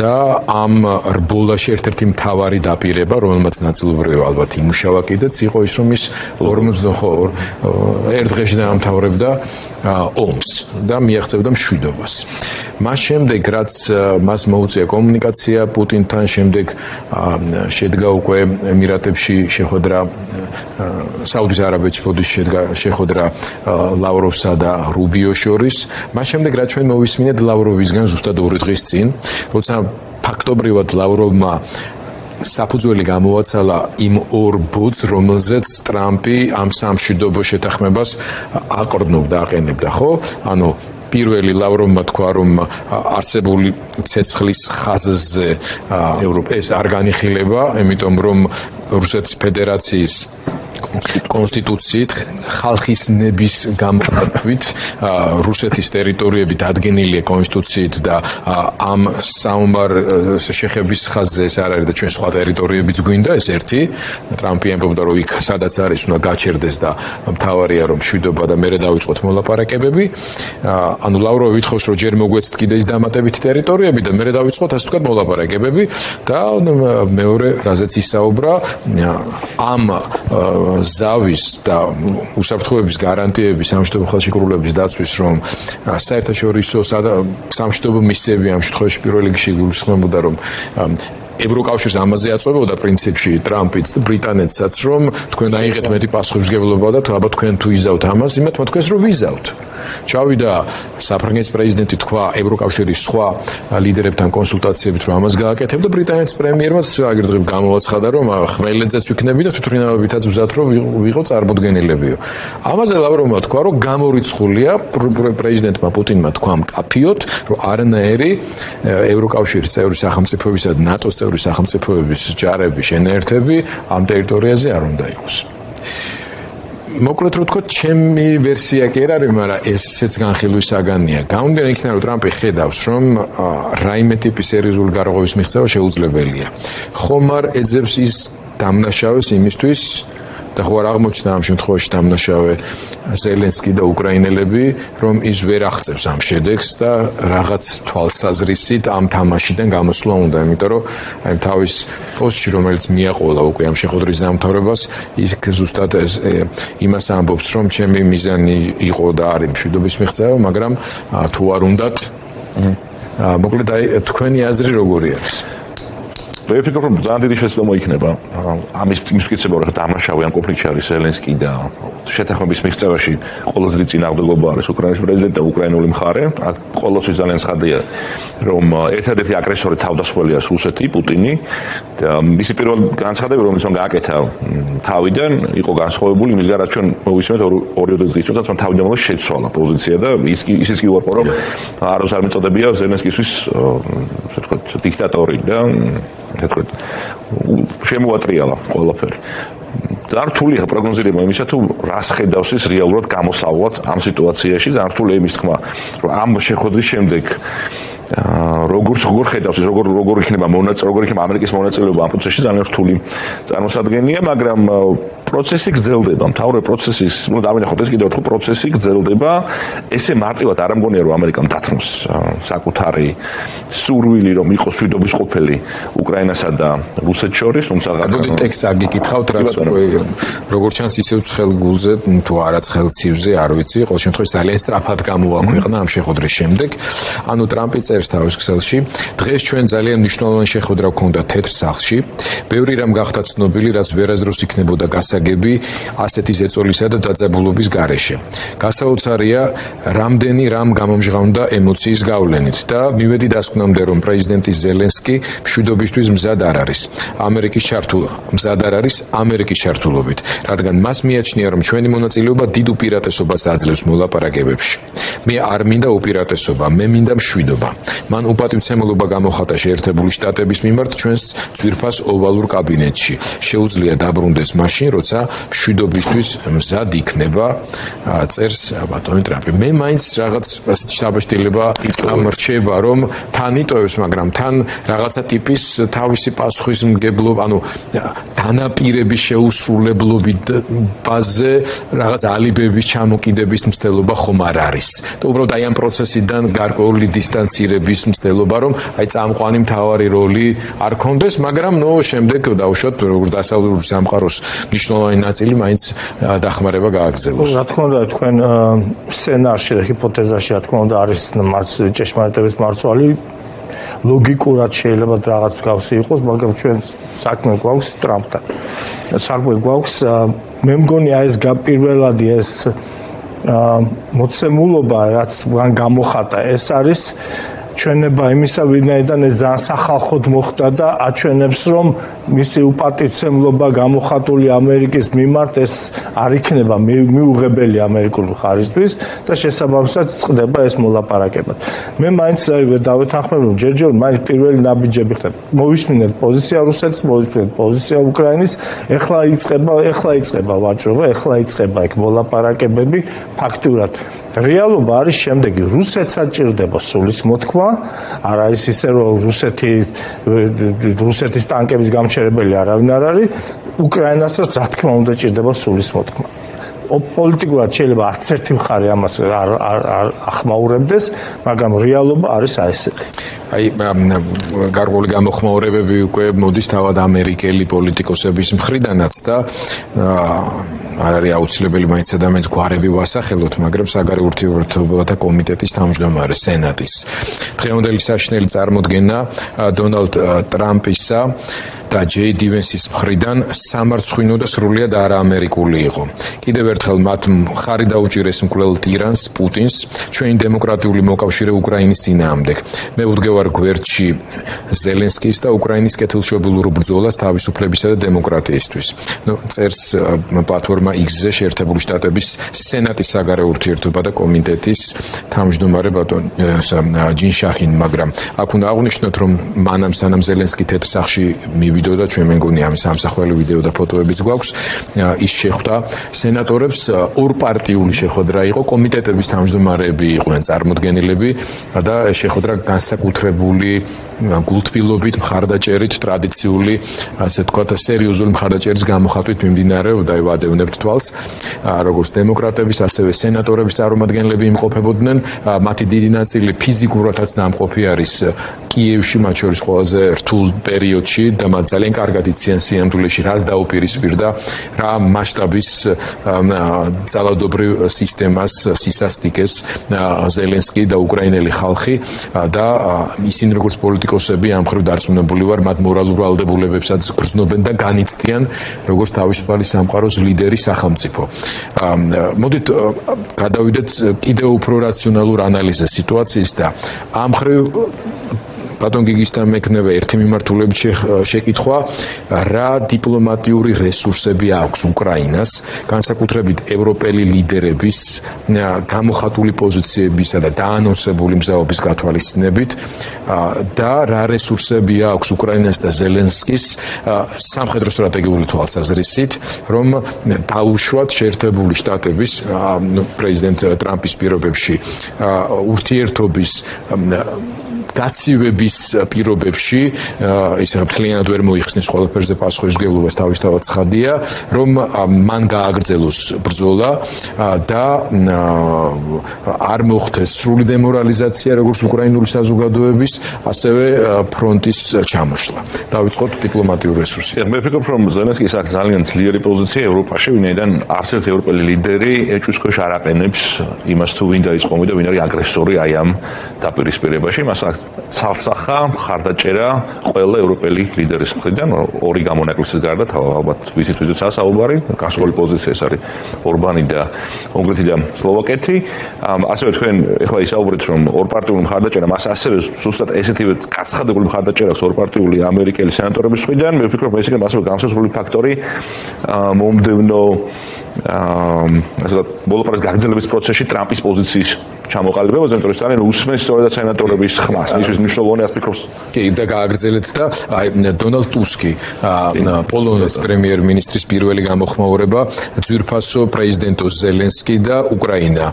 და ამ რბოლაში ერთ-ერთი მთავარი დაპირება, რომელმაც ნაწილობრივ ალბათ იმუშავა კიდეც, იყო ის, რომ ის 41 დღეში დაამთავრებდა ომს და მიაღწევდა მშვიდობას. მას შემდეგ, რაც მას მოუწია კომუნიკაცია პუტინთან, შემდეგ შედგა უკვე ემირატებში შეხვედრა, საუდის არაბეთში შეხვედრა ლავროვსა და რუბიოს შორის. მას შემდეგ, რაც ჩვენ მოვისმინეთ ლავროვისგან ზუსტად 2 დღის წინ, როცა ფაქტობრივად ლავროვმა საფუძველი გამოვაცალა იმ ორ ბოძს, რომელზეც ტრამპი ამ სამშვიდობო შეთანხმებას აყრდნობდა, აყენებდა, ხო? ანუ პირველი ლავროვმა თქვა, რომ არსებული ცეცხლის ხაზზე ეს არ განიხილება, იმიტომ რომ რუსეთის ფედერაციის კონსტიტუციით ხალხის ნების გამოკითხვით რუსეთის ტერიტორიები დადგენილია კონსტიტუციით და ამ საომარ შეხების ხაზზე ეს არ არის და ჩვენ სხვა ტერიტორიებიც გვინდა, ეს ერთი. ტრამპი ამბობდა, რომ იქ სადაც არის უნდა გაჩერდეს და მთავარია რომ მშვიდობა და მერე დავიწყოთ მოლაპარაკებები. ანუ ლავროვი ვითხოვს, რომ ჯერ მოგვეცთ კიდე ის დამატებითი ტერიტორიები და მერე დავიწყოთ ასე ვთქვათ მოლაპარაკებები და მეორე რაზეც ისაუბრა ამ ზავის და უსაფრთხოების გარანტიების სამშვიდობო ხელშეკრულების დაცვის, რომ საერთაშორისო სამშვიდობო მისიები ამ შემთხვევაში პირველ რიგში გულისხმობდა, რომ ევროკავშირს ამაზე აწვევოდა პრინციპში ტრამპიც და ბრიტანეთსაც, რომ თქვენ აიღეთ მეტი პასუხისმგებლობა და ალბათ თქვენ თუ იზავთ ამას, იმათ თქვენს რომ ვიზავთ. ჩავიდა საფრანგეთის პრეზიდენტი თქვა ევროკავშირის სხვა ლიდერებთან კონსულტაციებით, რომ ამას გააკეთებდა. ბრიტანეთის პრემიერმაც აგრეთვე გამოვაცხადა, რომ ხმელეთზეც ვიქნები და თვითმფრინავებითაც ვზად რომ ვიყო წარმოდგენილებიო. ამაზე ლავროვმა თქვა, რომ გამორიცხულია პრეზიდენტმა პუტინმა თქვა მკაფიოდ, რომ არანაირი ევროკავშირის წევრი სახელმწიფოებისა და ნატოს წევრი სახელმწიფოების ჯარები, შენერთები ამ ტერიტორიაზე არ უნდა იყოს. მოკლედ რო ვთქვათ, ჩემი ვერსია კი არ არის, მაგრამ ესეც განხილვის საგანია. გამომდინარე იქიდან, რომ ტრამპი ხედავს, რომ რაიმე ტიპის სერიოზული გარღვევის მიღწევა შეუძლებელია. ხომ არ ეძებს ის დამნაშავეს იმისთვის და ხო არ აღმოჩნდა ამ შემთხვევაში დამნაშავე ზელენსკი და უკრაინელები, რომ ის ვერ აღწევს ამ შედეგს და რაღაც თვალსაზრისით ამ თამაშიდან გამოსვლა უნდა, იმიტომ რომ აი თავის პოსტში, რომელიც მიაყოლა უკვე ამ შეხვედრის დამთავრებას, ის ზუსტად იმას ამბობს, რომ ჩემი მიზანი იყო და არის მშვიდობის მიღწევა, მაგრამ თუ არ უნდათ, მოკლედ აი თქვენი აზრი როგორი არის? მე ვფიქრობ, რომ ძალიან დიდი შესაძლებლობა მოიქნება ამის მტკიცება, რომ დამნაშავე ამ კონფლიქტში არის ზელენსკი და შეთანხმების მიღწევაში ყველაზე დიდი წინააღმდეგობა არის უკრაინის პრეზიდენტი და უკრაინული მხარე. აქ ყოველთვის ძალიან ცხადია, რომ ერთადერთი აგრესორი თავდასხმელია რუსეთი, პუტინი და მისი პირველ განცხადები, რომელიც მან გააკეთა თავიდან, იყო განსხვავებული იმისგან, რაც ჩვენ მოვისმენთ 2 დღის წინ, რომ თავიდან შეცვალა პოზიცია და ისიც კი უარყო, რომ აროს არ მიწოდებია ზელენსკისთვის, ასე ვთქვათ, დიქტატორი და შემოატრიალა ყველაფერი. ძალიან რთულია პროგნოზირება იმისა, თუ რას ხედავს ის რეალურად გამოსავლად ამ სიტუაციაში, ძალიან რთულია იმის თქმა, რომ ამ შეხვედრის შემდეგ როგორ ხედავს ის, როგორ იქნება ამერიკის მონაწილეობა ამ პროცესში, ძალიან რთული წარმოსადგენია, მაგრამ პროცესი გრძელდება, მთავარი პროცესის, დავინახოთ ეს კიდევ ერთხელ პროცესი გრძელდება, ესე მარტივად არ ამგონია, რომ ამერიკამ დათმოს საკუთარი სურვილი, რომ იყოს მშვიდობის ყოფილი უკრაინასა და რუსეთს შორის, თუმცა გოდი ტექსტს აგიკითხავთ, რაც უკვე როგორც ჩანს ისევ ცხელგულზე, თუ არაც ხელცივზე, არ ვიცი, ყოველ შემთხვევაში ძალიან სწრაფად გამოაქვეყნა ამ შეხვედრის შემდეგ. ანუ ტრამპი წერს თავის ქსელში, დღეს ჩვენ ძალიან მნიშვნელოვანი შეხვედრა გვქონდა თეთრ სახლში, ბევრი რამ გახდა ცნობილი, რაც ვერასდროს იქნებოდა გასაგები ასეთი ზეწოლისა და დაძაბულობის გარეშე. გასაოცარია, რამდენი რამ გამომჟღავნდა ემოციის გავლენით და მივედი დასკვნამდე, რომ პრეზიდენტი ზელენსკი მშვიდობისთვის მზად არ არის. მზად არ არის ამერიკის ჩართულობით, რადგან მას მიაჩნია, რომ ჩვენი მონაწილეობა დიდ უპირატესობას აძლევს მოლაპარაკებებში. მე არ მინდა უპირატესობა, მე მინდა მშვიდობა. მან უპატივცემულობა გამოხატა შეერთებული შტატების მიმართ ჩვენს ძვირფას ოვალურ კაბინეტში. შეუძლია დაბრუნდეს მაშინ, როცა მშვიდობისთვის მზად იქნება, წერს ბატონი ტრამპი. მე მაინც რაღაც შთაბეჭდილება ამრჩება, რომ თან იტოვებს, მაგრამ თან რაღაცა ტიპის თავისი პასუხისმგებლობა, ანუ დანაპირების შეუსრულებლობით ბაზზე რაღაც ალიბების ჩამოკიდების მცდელობა ხომ არ არის. და უბრალოდ აი ამ პროცესიდან გარკვეული დისტანცირების მცდელობა, რომ აი წამყვანი მთავარი როლი არ ქონდეს, მაგრამ შემდეგ დავუშვათ, როგორც დასავლური სამყაროს მნიშვნელოვანი ნაწილი მაინც დახმარება გააგრძელოს. რა თქმა უნდა, თქვენ სცენარში, ჰიპოთეზაში, რა თქმა უნდა, არის ჭეშმარიტების მარცვალი. ლოგიკურად შეიძლება რაღაც გავსი იყოს, მაგრამ ჩვენ საქმე გვაქვს ტრამპთან. საქმე გვაქვს, მე მგონი აი ეს პირველადი ეს მოცემულობა, რაც მან გამოხატა, ეს არის ჩვენება იმისა, ვინაიდან ეს ძალიან სახალხოდ მოხდა და აჩვენებს, რომ მისი უპატივცემლობა გამოხატული ამერიკის მიმართ ეს არ იქნება მიუღებელი ამერიკული მხარისთვის და შესაბამისად წყდება ეს მოლაპარაკება. მე მაინც ვერ დავეთანხმებ, რომ ჯერჯერ მაინც პირველი ნაბიჯები ხდება. მოვისმინეთ პოზიცია რუსეთის, მოვისმინეთ პოზიცია უკრაინის, ეხლა იწყება ვაჭრობა, ეხლა იწყება იქ მოლაპარაკებები ფაქტურად. რეალობა არის შემდეგი, რუსეთსაც ჭირდება სულის მოთქმა, არ არის ისე, რომ რუსეთის ტანკების გამჩერებელი არავინ არ არის, უკრაინასაც რა თქმა უნდა ჭირდება სულის მოთქმა. პოლიტიკურად შეიძლება არც ერთი მხარე ამას არ ახმაურებდეს, მაგრამ რეალობა არის აი ესეთი. აი გარკვეული გამოხმაურებები უკვე მოდის თავად ამერიკელი პოლიტიკოსების მხრიდანაც და არ არის აუცილებელი მაინც ადამიანს გვარები ვასახელოთ, მაგრამ საგარეო ურთიერთობათა კომიტეტის თავმჯდომარე სენატის დღევანდელი საშინელი წარმოდგენა დონალდ ტრამპისა და ჯეი დივენსის მხრიდან სამარცხვინო და სრულიად არაამერიკული იყო. კიდევ ერთხელ მათ მხარი დაუჭირეს მკვლელთ ირანს, პუტინს, ჩვენი დემოკრატიული მოკავშირე უკრაინის წინააღმდეგ. მე ვუდგევარ გვერდში ზელენსკის და უკრაინის კეთილშობილურ ბრძოლას თავისუფლებისა და დემოკრატიისთვის. წერს პლატფორმა X-ზე შეერთებული შტატების სენატის საგარეო ურთიერთობათა კომიტეტის თავმჯდომარე ბატონ ჯინ შაჰინ, მაგრამ აქ უნდა აღვნიშნოთ, რომ მანამ სანამ ზელენსკი თეთრ სახლში მივიდა ვიდეო და ჩვენ მე მგონი ამის ამსახველი ვიდეო და ფოტოებიც გვაქვს. ის შეხვდა სენატორებს, ორპარტიული შეხვედრა იყო, კომიტეტების თავმჯდომარეები იყვნენ წარმოდგენილები და შეხვედრა განსაკუთრებული გულთბილობით, მხარდაჭერით, ტრადიციული, ასე ვთქვათ, სერიოზული მხარდაჭერის გამოხატვით მიმდინარეობდა, ვადევნებთ თვალს, როგორც დემოკრატების, ასევე სენატორების წარმომადგენლები იმყოფებოდნენ, მათი დიდი ნაწილი ფიზიკურადაც დამყოფი არის კიევში, მათ შორის ყველაზე რთულ პერიოდში და მათ ძალიან კარგად იციან სიამდვილეში რას დაუპირისპირდა, რა მასშტაბის ძალადობრივ სისტემას სისასტიკეს ზელენსკი და უკრაინელი ხალხი და ისინი როგორც პოლიტიკოსები ამ მხრივ დარწმუნებული ვარ, მათ მორალურ ვალდებულებებსაც გრძნობენ და განიცდიან როგორც თავისუფალი სამყაროს ლიდერი სახელმწიფო. მოდით გადავიდეთ კიდევ უფრო რაციონალურ ანალიზზე სიტუაციის და ამ მხრივ ბატონ გიგისთან მექნება ერთი მიმართულებით შეკითხვა, რა დიპლომატიური რესურსები აქვს უკრაინას, განსაკუთრებით ევროპელი ლიდერების გამოხატული პოზიციებისა და დაანონსებული მზაობის გათვალისწინებით და რა რესურსები აქვს უკრაინას და ზელენსკის სამხედრო სტრატეგიული თვალსაზრისით, რომ დაუშვათ შეერთებული შტატების პრეზიდენტ ტრამპის პირობებში ურთიერთობის გაცივების პირობებში, ისე მთლიანად ვერ მოიხსნის ყველაფერზე პასუხისმგებლობას თავისთავად ცხადია, რომ მან გააგრძელოს ბრძოლა და არ მოხდეს სრული დემორალიზაცია როგორც უკრაინული საზოგადოების, ასევე ფრონტის ჩამოშლა. დავიწყოთ დიპლომატიურ რესურსებს. მე ვფიქრობ, რომ ზელენსკის აქვს ძალიან ძლიერი პოზიცია ევროპაში, ვინაიდან არც ერთი ევროპელი ლიდერი ეჭვის ქვეშ არ აყენებს იმას თუ ვინ დაიწყომი და ვინ არის აგრესორი აი ამ დაპირისპირებაში. მას აქვს ცალსახა მხარდაჭერა ყველა ევროპელი ლიდერის მხრიდან, ორი გამონაკლისის გარდა, ალბათ ვიცით საუბარი, გასული პოზიცია ეს არის ორბანი და უნგრეთი და სლოვაკეთი. ასევე თქვენ ეხლა ისაუბრეთ, რომ ორპარტიული მხარდაჭერა, მას ასევე ზუსტად ესეთივე გაცხადებული მხარდაჭერა აქვს ორპარტიული ამერიკელი სენატორების მხრიდან. მე ვფიქრობ, ეს იქნება ასევე განსაზღვრული ფაქტორი მომდევნო ასე ვთქვათ, ბოლო გაგრძელების პროცესში ტრამპის პოზიციის ჩამოყალიბებაზე, იმიტომ რომ ძალიან უსმენს სწორედ სენატორების ხმას. ის მნიშვნელოვანია, ასე ვფიქრობ. კი, და გააგრძელეთ და დონალდ ტუსკი, პოლონეთის პრემიერ-მინისტრის პირველი გამოხმაურება, ძვირფასო პრეზიდენტო ზელენსკი და უკრაინა.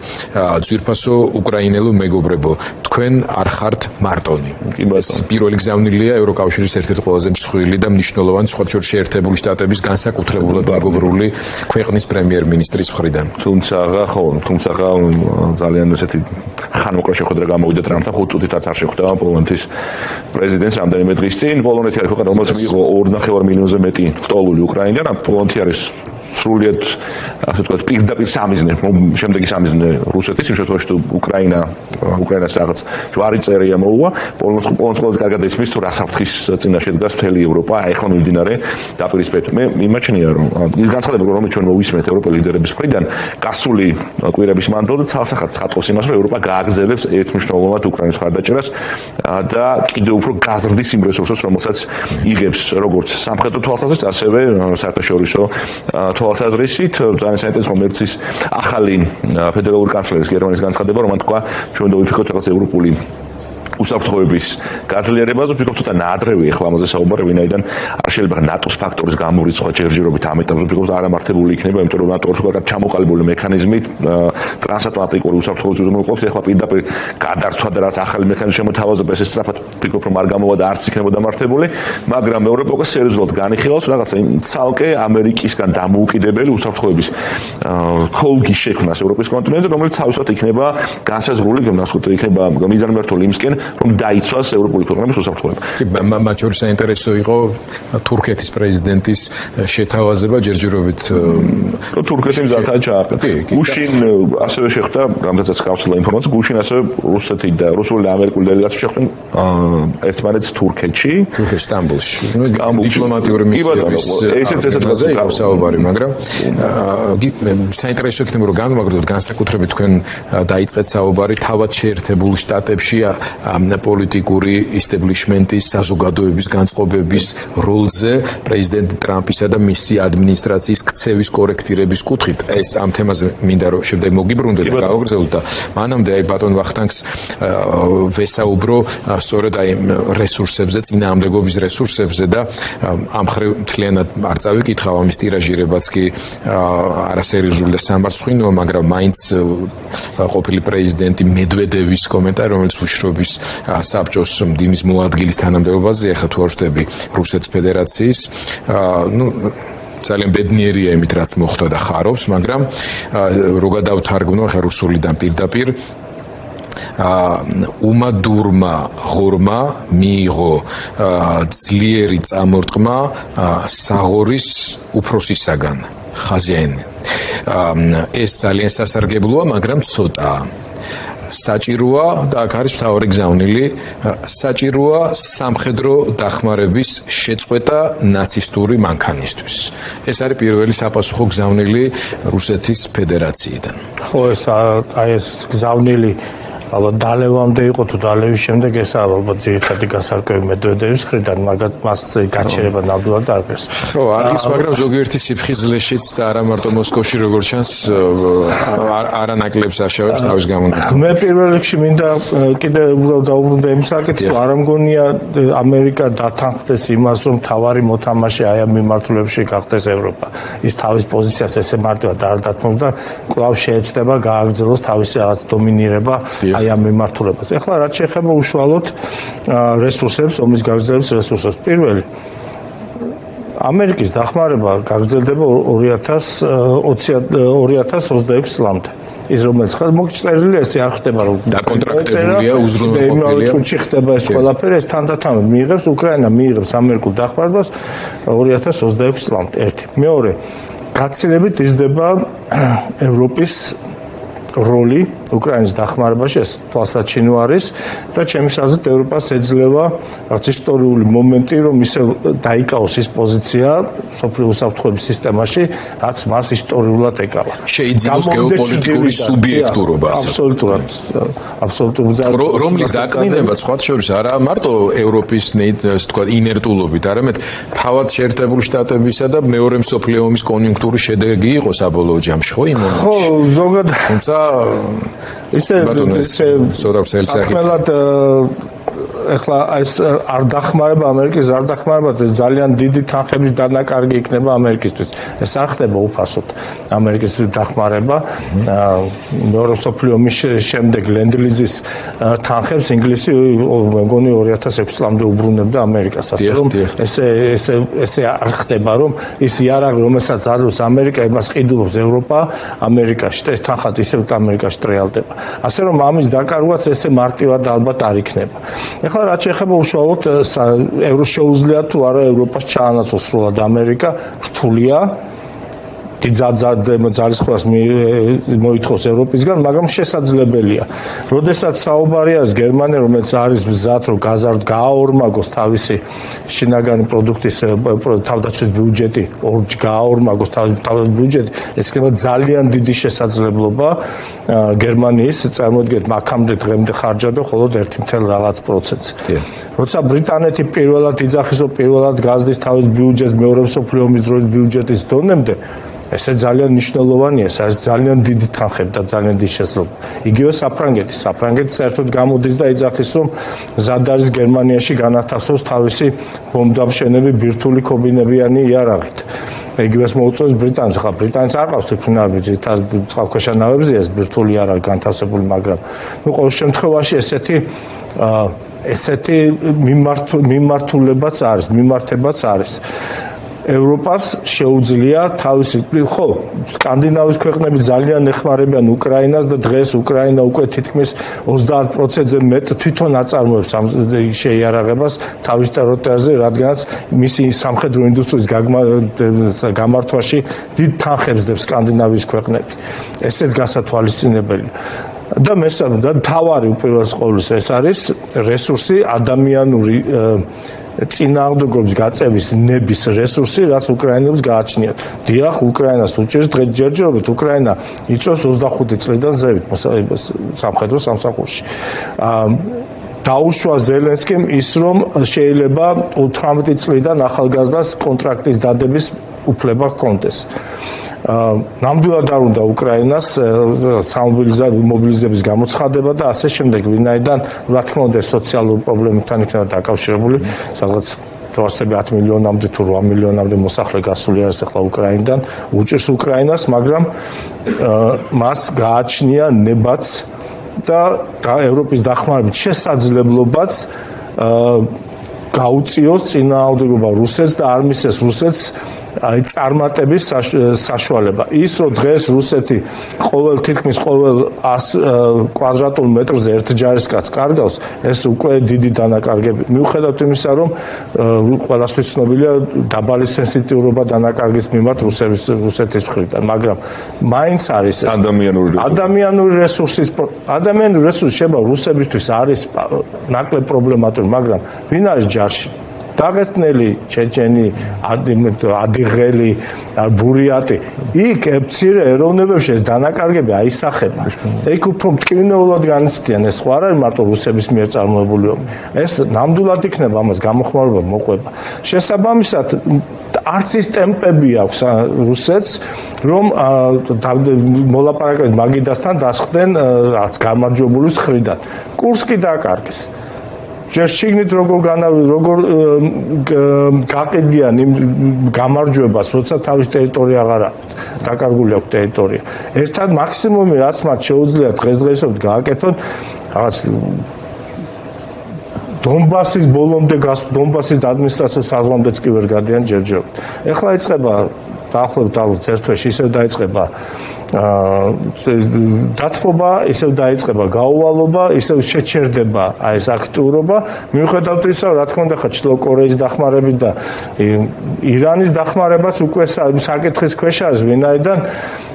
ძვირფასო უკრაინელო მეგობრებო, თქვენ არ ხართ მარტონი. პირველი გზავნილია ევროკავშირის ერთ-ერთი ყველაზე მსხვილი და მნიშვნელოვანი სხვა შორის შეერთებული შტატების განსაკუთრებულად მეგობრული ქვეყნის პრემიერ-მინისტრის მხრიდან. თუმცა ძალიან ესეთი ხანმოკლე შეხვედრა გამოვიდა ტრამპთან, 5 წუთითაც არ შეხვდა პოლონეთის პრეზიდენტს რამდენიმე დღის წინ. პოლონეთი არის ქვეყანა, რომელსაც მიიღო 2.5 მილიონზე მეტი ხტოლული უკრაინიდან. პოლონეთი არის სრულიად ასე ვთქვათ, პირდაპირ სამიზნე, შემდეგი სამიზნე რუსეთის, იმ შემთხვევაში თუ უკრაინას რაღაც ჯვარი წერია მოუვა, პოლონეთს ყველაზე კარგად ისმის თუ რა საფრთხის წინაშე დგას მთელი ევროპა, ეხლა მიმდინარე დაპირისპირება. მე მიმაჩნია, რომ ის განცხადება, რომელიც ჩვენ მოვისმენთ ევროპელი ლიდერების მხრიდან, გასული კვირების მანძილზე ცალსახად ცხადყობს იმას, რომ ევროპა გააგრძელებს ერთმნიშვნელოვნად უკრაინის მხარდაჭერას და კიდევ უფრო გაზრდის იმ რესურსებს, რომელსაც იღებს როგორც სამხედრო თვალსაზრისით, ასევე საერთაშორისო თვალსაზრისით. ძალიან საინტერესო მერცის ახალი ფედერალური კანცლერის გერმანიის განცხადება, რომ მან თქვა, ჩვენ დავიფიქროთ რაღაც ევროპული უსაფრთხოების გაძლიერებას, ვფიქრობ ცოტა ნაადრევი ახლა ამაზე საუბარი, ვინაიდან არ შეიძლება ნატოს ფაქტორის გამორიცხვა ჯერჯერობით ამ ეტაპზე, ვფიქრობ არამართებული იქნება, იმიტომ რომ ნატო შუაგად ჩამოყალიბებული მექანიზმით ტრანსატლანტიკური უსაფრთხოების უზრუნველყოფს, ეხლა პირდაპირ გადართვა და რაც ახალი მექანიზმი შემოთავაზება, ეს სწრაფად ვფიქრობ რომ არ გამოვა და არც იქნებოდა მართებული, მაგრამ ევროპა უკვე სერიოზულად განიხილავს რაღაცა ცალკე ამერიკისგან დამოუკიდებელი უსაფრთხოების ხოლგის შექმნას ევროპის კონტინენტზე, რომელიც თავისუფლად იქნება განსაზღვრული, განსხვავებული იქნება მიზანმიმართული იმისკენ, რომ დაიცვას ევროპული ქვეყნების უსაფრთხოება. მათ შორის საინტერესო იყო თურქეთის პრეზიდენტის შეთავაზება ჯერჯერობით თურქეთის მზადთან ჩააყენა. გუშინ ასევე შეხვდა, რამდენიც გავცელა ინფორმაცია, გუშინ ასევე რუსეთი და რუსული და ამერიკული დელეგაციები შეხვდნენ ერთმანეთს თურქეთში, სტამბოლში. დიპლომატიური მისიების ესეც საუბარი, მაგრამ საინტერესო იქნება რომ განვაგრძელოთ განსაკუთრებით თქვენ დაიწყეთ საუბარი თავად შეერთებულ შტატებში პოლიტიკური ისტაბლიშმენტის საზოგადოების განწყობების როლზე პრეზიდენტ ტრამპისა და მისი ადმინისტრაციის ქცევის კორექტირების კუთხით. ეს ამ თემაზე მინდა რომ შემდეგ მოგიბრუნდეთ და გავაგრძელოთ და მანამდე აი ბატონ ვახტანგს ვესაუბრო სწორედ აი რესურსებზე, წინააღმდეგობის რესურსებზე და ამ ხრივ მთლიანად არ წავიკითხავ ამის ტირაჟირებაც კი არასერიოზული და სამარცხვინოა, მაგრამ მაინც ყოფილი პრეზიდენტი მედვედევის კომენტარი, რომელიც უშრობის საბჭოს მდივნის მოადგილის თანამდებობაზე, ახლა თუ არ ვშტები რუსეთის ფედერაციის, ძალიან ბედნიერია იმით, რაც მოხდა და ხარობს, მაგრამ რო გადავთარგმნო ახლა რუსულიდან პირდაპირ უმადურმა ღორმა მიიღო ძლიერი წამორტყმა საღორის უფროსისაგან ხაზიანი. ეს ძალიან სასარგებლოა, მაგრამ ცოტაა. საჭიროა და აქ არის მთავარი გზავნილი, საჭიროა სამხედრო დახმარების შეწყვეტა ნაცისტური მანქანისთვის. ეს არის პირველი საპასუხო გზავნილი რუსეთის ფედერაციიდან. ხო, ეს გზავნილი ალბათ დალევამდე იყო თუ დალევის შემდეგ ეს ალბათ ძირითადი გასარკვევი მედვედევის მხრიდან, მაგათ მას გაჩერება ნამდვილად არ გეს. ხო, არის, მაგრამ ზოგიერთი სიფხიზლეშიც და არა მარტო მოსკოვში როგორც ჩანს არანაკლებს აშავებს თავის გამონაკლისს. მე პირველ რიგში მინდა კიდე დაუბრუნდე იმ საკითხს, არ მგონია ამერიკა დათანხმდეს იმას, რომ თავარი მოთამაშე აი ამ მიმართულებში გახდეს ევროპა. ის თავის პოზიციას ესე მარტივად არ დათმობდა, კვლავ შეეცდება გააგრძელოს თავისი რაღაც დომინირება აი ამ მიმართულებას. ეხლა რაც შეეხება უშუალოდ რესურსებს, ომის გაგრძელების რესურსებს, პირველი ამერიკის დახმარება გაგრძელდება 2026 წლამდე. ის რომელიც ხარ მოგწერილია, ესე არ ხდება რომ დაკონტრაქტებულია, უზრუნველყოფილია. იმავე წუთში ხდება ეს ყველაფერი, ეს თანდათან მიიღებს უკრაინა, მიიღებს ამერიკულ დახმარებას 2026 წლამდე. ერთი. მეორე, გაცილებით იზრდება ევროპის როლი უკრაინის დახმარებაში, ეს თვალსაჩინო არის და ჩემს აზრით ევროპას ეძლევა რაღაც ისტორიული მომენტი, რომ ისე დაიკავოს ის პოზიცია სოფლიო უსაფრთხოების სისტემაში, რაც მას ისტორიულად ეკავა. შეიძინოს გეოპოლიტიკური სუბიექტურობა. აბსოლუტურად. რომლის დაკნინება სხვათა შორის არა მარტო ევროპის ასე თქვა ინერტულობით, არამედ თავად შეერთებული შტატებისა და მეორე მსოფლიო ომის კონიუნქტურის შედეგი იყო საბოლოო ჯამში, ხო იმ მომენტში? ხო, ზოგადად. თუმცა ისე საქმელად ეხლა ეს არ დახმარება ამერიკის არ დახმარება ძალიან დიდი თანხების დანაკარგი იქნება ამერიკისთვის. ეს არ ხდება უფასოდ ამერიკის დახმარება. მეორე მსოფლიო ომის შემდეგ ლენდლიზის თანხებს ინგლისი მეგონი 2006 წლამდე უბრუნებდა ამერიკას. ასე რომ ესე არ ხდება რომ ის იარაღი რომელსაც აწვევს ამერიკა იმას ყიდულობს ევროპა ამერიკაში და ეს თანხად ისევ ამერიკაში ტრიალდება. ასე რომ ამის დაკარგვაც ესე მარტივად ალბათ არ იქნება. ეხლა რაც შეეხება უშუალოდ ევროს შეუძლია თუ არა ევროპას ჩაანაცვლოს სრულად ამერიკა, რთულია. ძალისხმევას მოითხოვს ევროპისგან, მაგრამ შესაძლებელია. როდესაც საუბარი არის გერმანია, რომელიც არის მზად რომ გააორმაგოს თავისი შინაგანი პროდუქტის თავდაცვის ბიუჯეტი, გააორმაგოს თავდაცვის ბიუჯეტი, ეს იქნება ძალიან დიდი შესაძლებლობა გერმანიის წარმოიდგინეთ აქამდე დღემდე ხარჯავდა მხოლოდ 1.რაღაც%. როცა ბრიტანეთი პირველად იძახის, რომ პირველად გაზდის თავის ბიუჯეტს მეორე მსოფლიო ომის დროს ბიუჯეტის დონემდე, ესე ძალიან მნიშვნელოვანია, ეს ძალიან დიდი თანხები და ძალიან დიდი შესაძლებლობა. იგივე საფრანგეთი საერთოდ გამოდის და იძახის, რომ მზად არის გერმანიაში განათავსოს თავისი ბომბდამშენები ბირთვული ქობინებიანი იარაღით. იგივეს მოუწევს ბრიტანეთს. ხა ბრიტანეთს არ ყავს თვითმფრინავები, წყალქვეშა ნავებზე ეს ბირთვული იარაღი განთავსებული, მაგრამ ყოველ შემთხვევაში ესეთი მიმართულებაც არის, მიმართებაც არის. ევროპას შეუძლია თავისი ხო სკანდინავიის ქვეყნები ძალიან ეხმარებიან უკრაინას და დღეს უკრაინა უკვე თითქმის 30%-ზე მეტ თვითონ აწარმოებს ამ შეიარაღებას თავის ტერიტორიაზე, რადგანაც მისი სამხედრო ინდუსტრიის გამართვაში დიდ თანხებს დებს სკანდინავიის ქვეყნები. ესეც გასათვალისწინებელია. და მესამე და თავარი უპირველეს ყოვლისა ეს არის რესურსი ადამიანური წინააღმდეგობის გაწევის ნების რესურსი, რაც უკრაინელებს გააჩნიათ. დიახ, უკრაინას უჭერს ჯერჯერობით უკრაინა იწვევს 25 წლიდან ზევით სამხედრო სამსახურში. დაუშვა ზელენსკიმ ის რომ შეიძლება 18 წლიდან ახალგაზრდას კონტრაქტის დადების უფლება ჰქონდეს. ნამდვილად არ უნდა უკრაინას სამობილიზების გამოცხადება და ასე შემდეგ, ვინაიდან რა თქმა უნდა სოციალურ პრობლემებთან იქნება დაკავშირებული, სადღაც 10 მილიონამდე თუ 8 მილიონამდე მოსახლე გასული არის ახლა უკრაინიდან, უჭირს უკრაინას, მაგრამ მას გააჩნია ნებაც და ევროპის დახმარებით შესაძლებლობაც გაუწიოს წინააღმდეგობა რუსეთს და არ მისცეს რუსეთს აი წარმატების საშუალება. ის რომ დღეს რუსეთი თითქმის ყოველ 100 კვადრატულ მეტრზე ერთ ჯარისკაცს კარგავს, ეს უკვე დიდი დანაკარგები. მიუხედავად იმისა, რომ ყველასთვის ცნობილია დაბალი სენსიტიურობა დანაკარგის მიმართ რუსეთის მხრიდან, მაგრამ მაინც არის ადამიანური რესურსი შეიძლება რუსებისთვის არის ნაკლებ პრობლემატური, მაგრამ ვინ არის ჯარში? დაღესტნელი, ჩეჩენი, ადიღელი, ბურიატი, იქ მცირე ეროვნებებში ეს დანაკარგები აისახება. იქ უფრო მტკივნეულად განიცდიან, ეს ხო არ არის მარტო რუსების მიერ წარმოებული ომი. ეს ნამდვილად იქნება ამას გამოხმაურება მოყვება. შესაბამისად არც ის ტემპები აქვს რუსეთს, რომ მოლაპარაკების მაგიდასთან დასხდნენ რაც გამარჯვებულის მხრიდან. კურსკი დაკარგეს. შეგნით როგორ გაყიდიან იმ გამარჯვებას, როცა თავის ტერიტორია აღარ აქვს, დაკარგული აქვს ტერიტორია. ერთად მაქსიმუმი რაც მათ შეუძლიათ დღესდღეობით გააკეთონ, რაღაც დონბასის ბოლომდე დონბასის ადმინისტრაციულ საზღვამდეც კი ვერ გადიან ჯერჯერობით. ეხლა იწყება დაახლოებით ერთ თვეში ისევ დაიწყება დათბობა, ისევ დაიწყება გაუვალობა, ისევ შეჩერდება აი ეს აქტიურობა. მიუხედავად ისა, რა თქმა უნდა, ჩრდილო კორეის დახმარებით და ირანის დახმარებაც უკვე საკითხის ქვეშ არის, ვინაიდან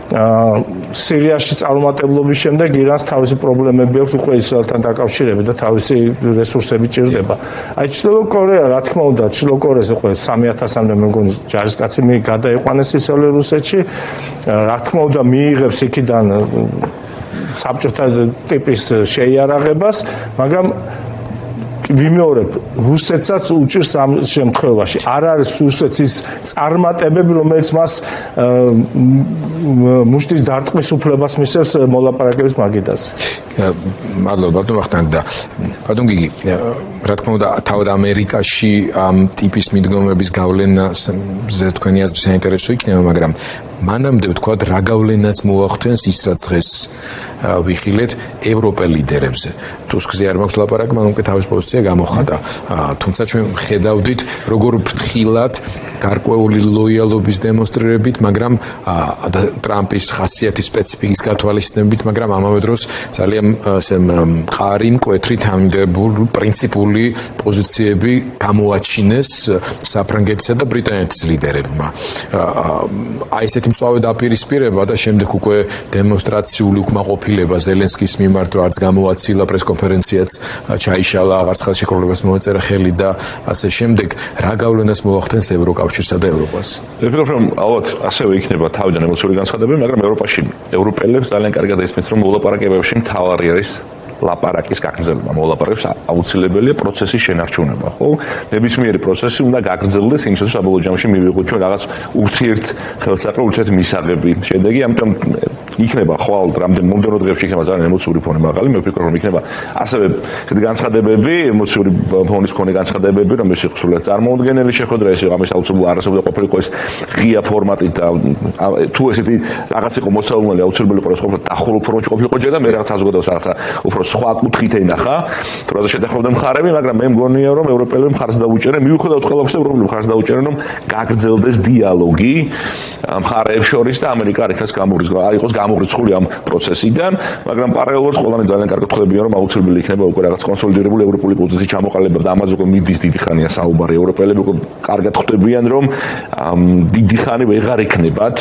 სირიაში წარუმატებლობის შემდეგ ირანს თავისი პრობლემები აქვს უკვე ისრაელთან დაკავშირებით და თავისი რესურსები ჭირდება. აი ჩრდილო კორეა, რა თქმა უნდა, ჩრდილო კორეას უკვე 3000-მდე მე მგონი ჯარისკაცი გადაიყვანეს ისრაელ რუსეთში. რა თქმა უნდა, მიიღებს იქიდან საბჭოთა ტიპის შეიარაღებას, მაგრამ ვიმეორებ, რუსეთსაც უჭირს ამ შემთხვევაში. არ არის რუსეთის წარმატებები, რომელიც მას მუშტის დარტყმის უფლებას მისცემს მოლაპარაკების მაგიდაზე. მადლობა ბატონ ვახტანგ და ბატონ გიგი, რა თქმა უნდა, თავად ამერიკაში ამ ტიპის მიდგომების გავლენაზე თქვენი აზრი საინტერესო იქნება, მაგრამ მანამდე ვთქვათ, რა გავლენას მოახდენს ის, რაც დღეს ვიხილეთ ევროპელ ლიდერებზე. ტუსკზე არ მაქვს ლაპარაკი, მაგრამ უკვე თავის პოზიცია გამოხატა. თუმცა ჩვენ ხედავდით, როგორ ფრთხილად გარკვეული ლოიალობის დემონსტრირებით, მაგრამ ტრამპის ხასიათის სპეციფიკის გათვალისწინებით, მაგრამ ამავე დროს ძალიან მყარი, მკვეთრი, თანმიმდევრული, პრინციპული პოზიციები გამოაჩინეს საფრანგეთისა და ბრიტანეთის ლიდერებმა. აი ესეთი მწვავე დაპირისპირება და შემდეგ უკვე დემონსტრაციული უკმაყოფილება ზელენსკის მიმართ, არც გამოაცილა პრესკონფერენციაც ჩაიშალა, აღარც ხელშეკრულებას მოეწერა ხელი და ასე შემდეგ. რა გავლენას მოახდენს ევროკავშირსა და ევროპას? ვფიქრობ, რომ ალბათ ასევე იქნება თავიდან ემოციური განცხადებები, მაგრამ ევროპაში ევროპელებს ძალიან კარგად ისმის, რომ მოლაპარაკებებში მთავარი არის ლაპარაკის გაგრძელება. მოლაპარაკებს აუცილებელია პროცესის შენარჩუნება, ხო? ნებისმიერი პროცესი უნდა გაგრძელდეს იმისათვის, რომ საბოლოო ჯამში მივიღოთ ჩვენ რაღაც ურთიერთხელსაყრელ, ურთიერთმისაღები. შედეგი, ამიტომ იქნება ხვალ რამდენ მომდევნო დღეებში იქნება ძალიან ემოციური ფონი მაღალი. მე ვფიქრობ, რომ იქნება ასევე ესეთი განცხადებები, ემოციური ფონის მქონე განცხადებები, რომელიც იყო სულად წარმოუდგენელი შეხვედრა, ეს ამის აუცილებლად არასებდა ყოფილიყო ეს ღია ფორმატით და თუ ესეთი რაღაც იყო მოსალმელი აუცილებელი იყო, რომ დახურულ ფორმატში ყოფილიყო ჯერ და მე რაღაც საზოგადოებას რაღაცა უფრო სხვა კუთხით ენახა, თუ რა შედახავდნენ მხარები, მაგრამ მე მგონია, რომ ევროპელები მხარს დაუჭერენ, მიუხედავად ყველაფერისა, ევროპელები მხარს დაუჭერენ, რომ გაგრძელდეს დიალოგი მხარეებს შორის და ამერიკა არ იქნას იყოს გამორიცხული ამ პროცესიდან, მაგრამ პარალელურად ყველანი ძალიან კარგად ხვდებიან, რომ აუცილებელი იქნება უკვე რაღაც კონსოლიდირებული ევროპული პოზიციის ჩამოყალიბება და ამაზე უკვე მიდის დიდი ხანია საუბარი. ევროპელები უკვე კარგად ხვდებიან, რომ დიდი ხანი ვეღარ იქნებათ